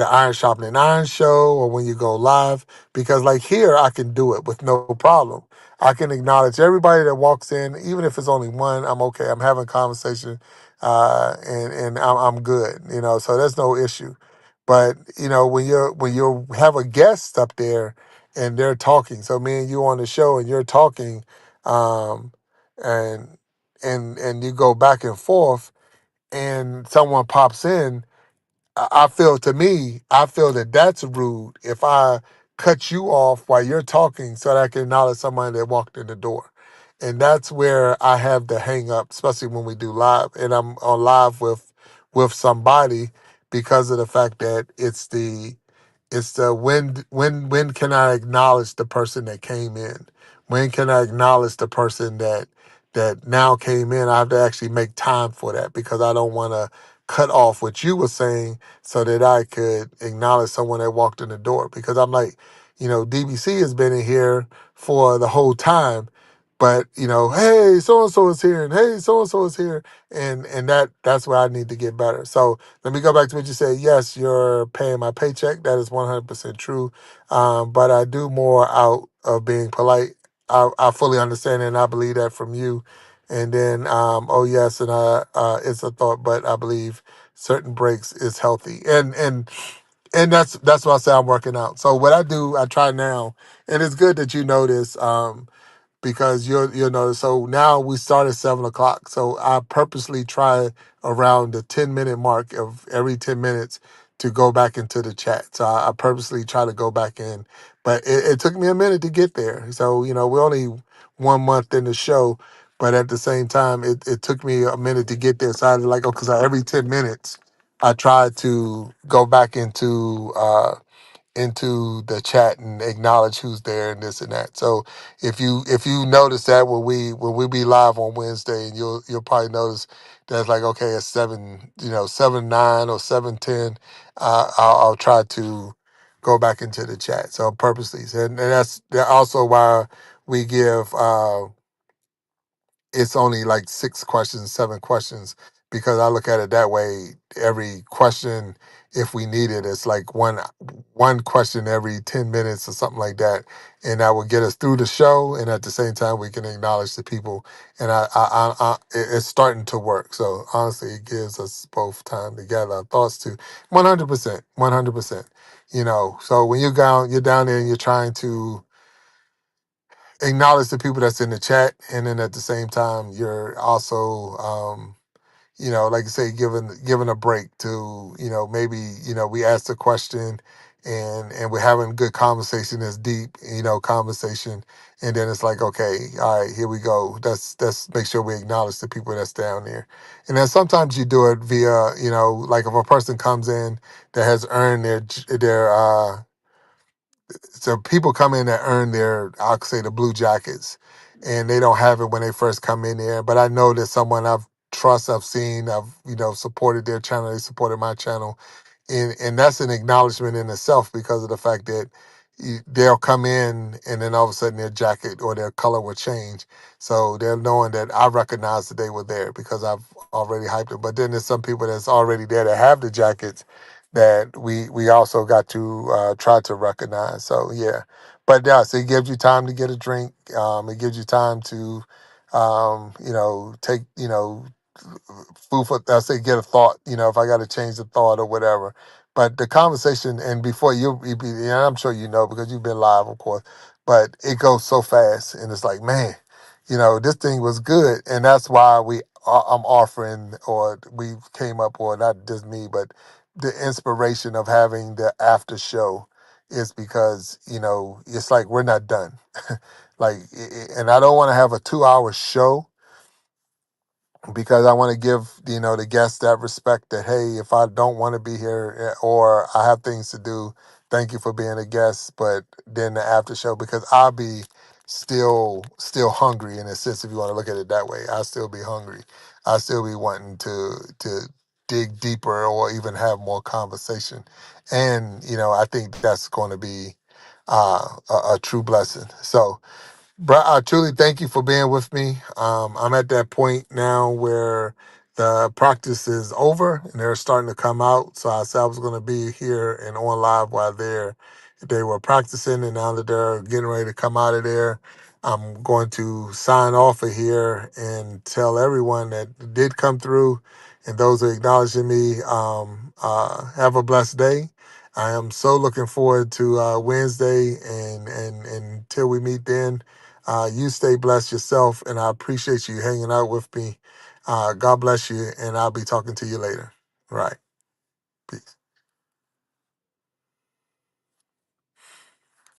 Iron Sharpening Iron show or when you go live, because like here I can do it with no problem. I can acknowledge everybody that walks in, even if it's only one. I'm okay. I'm having a conversation, and I'm good. So there's no issue. But when you have a guest up there and they're talking, so me and you on the show and you're talking, and and you go back and forth and someone pops in, I feel that that's rude if I cut you off while you're talking so that I can acknowledge somebody that walked in the door. And that's where I have the hang up, especially when we do live and I'm on live with somebody, because of the fact that it's the when can I acknowledge the person that came in? When can I acknowledge the person that now came in? I have to actually make time for that because I don't want to cut off what you were saying so that I could acknowledge someone that walked in the door. Because I'm like, DBC has been in here for the whole time, but hey, so and so is here, and hey, so and so is here, and that's where I need to get better. So let me go back to what you said. Yes, you're paying my paycheck. That is 100% true. But I do more out of being polite. I fully understand it, and I believe that from you. And then, oh yes, and it's a thought, but I believe certain breaks is healthy, and that's why I say I'm working out. So what I do, I try now, and it's good that you know this. Because you'll notice. So now we start at 7 o'clock. So I purposely try around the 10-minute mark of every 10 minutes to go back into the chat. So I purposely try to go back in, but it took me a minute to get there. So we're only 1 month in the show, but at the same time, it took me a minute to get there. So I was like, oh, because every 10 minutes I try to go back into the chat and acknowledge who's there and this and that. So if you notice that when we be live on Wednesday, and you'll probably notice that's like, okay, at 7:09 or 7:10, I'll try to go back into the chat. So purposely, and that's also why we give. It's only like 6 questions, 7 questions, because I look at it that way. Every question, if we need it, it's like one question every 10 minutes or something like that, and that will get us through the show. And at the same time, we can acknowledge the people, and it's starting to work. So honestly, it gives us both time to gather our thoughts to 100%, 100%. So when you're down there and you're trying to acknowledge the people that's in the chat, and then at the same time you're also like you say, giving a break to maybe we ask the question and we're having good conversation that's deep, conversation. And then it's like, okay, all right, here we go. Let's make sure we acknowledge the people that's down there. And then sometimes you do it via, like if a person comes in that has earned their so people come in that earn their, I'll say, the blue jackets, and they don't have it when they first come in there. But I know that someone I've seen, I've supported their channel, they supported my channel, and that's an acknowledgement in itself because of the fact that they'll come in and then all of a sudden their jacket or their color will change. So they're knowing that I recognize that they were there because I've already hyped them. But then there's some people that's already there that have the jackets that we also got to try to recognize. So yeah, but yes, it gives you time to get a drink. It gives you time to take food for, I say, get a thought, if I got to change the thought or whatever. But the conversation, and before you be, and I'm sure you know because you've been live, of course, but it goes so fast, and it's like, man, this thing was good, and that's why I'm offering, or we came up, or not just me, but the inspiration of having the after show is because it's like we're not done, like, and I don't want to have a 2 hour show because I want to give the guests that respect that, hey, if I don't want to be here, or I have things to do, thank you for being a guest. But then the after show, because I'll be still hungry in a sense, if you want to look at it that way. I'll still be hungry. I'll still be wanting to dig deeper or even have more conversation. And I think that's going to be a true blessing. So I truly thank you for being with me. I'm at that point now where the practice is over and they're starting to come out. So I said I was going to be here and on live while they were practicing, and now that they're getting ready to come out of there, I'm going to sign off of here and tell everyone that did come through and those who are acknowledging me, have a blessed day. I am so looking forward to Wednesday, and until we meet then. You stay blessed yourself, and I appreciate you hanging out with me. God bless you, and I'll be talking to you later. All right. Peace.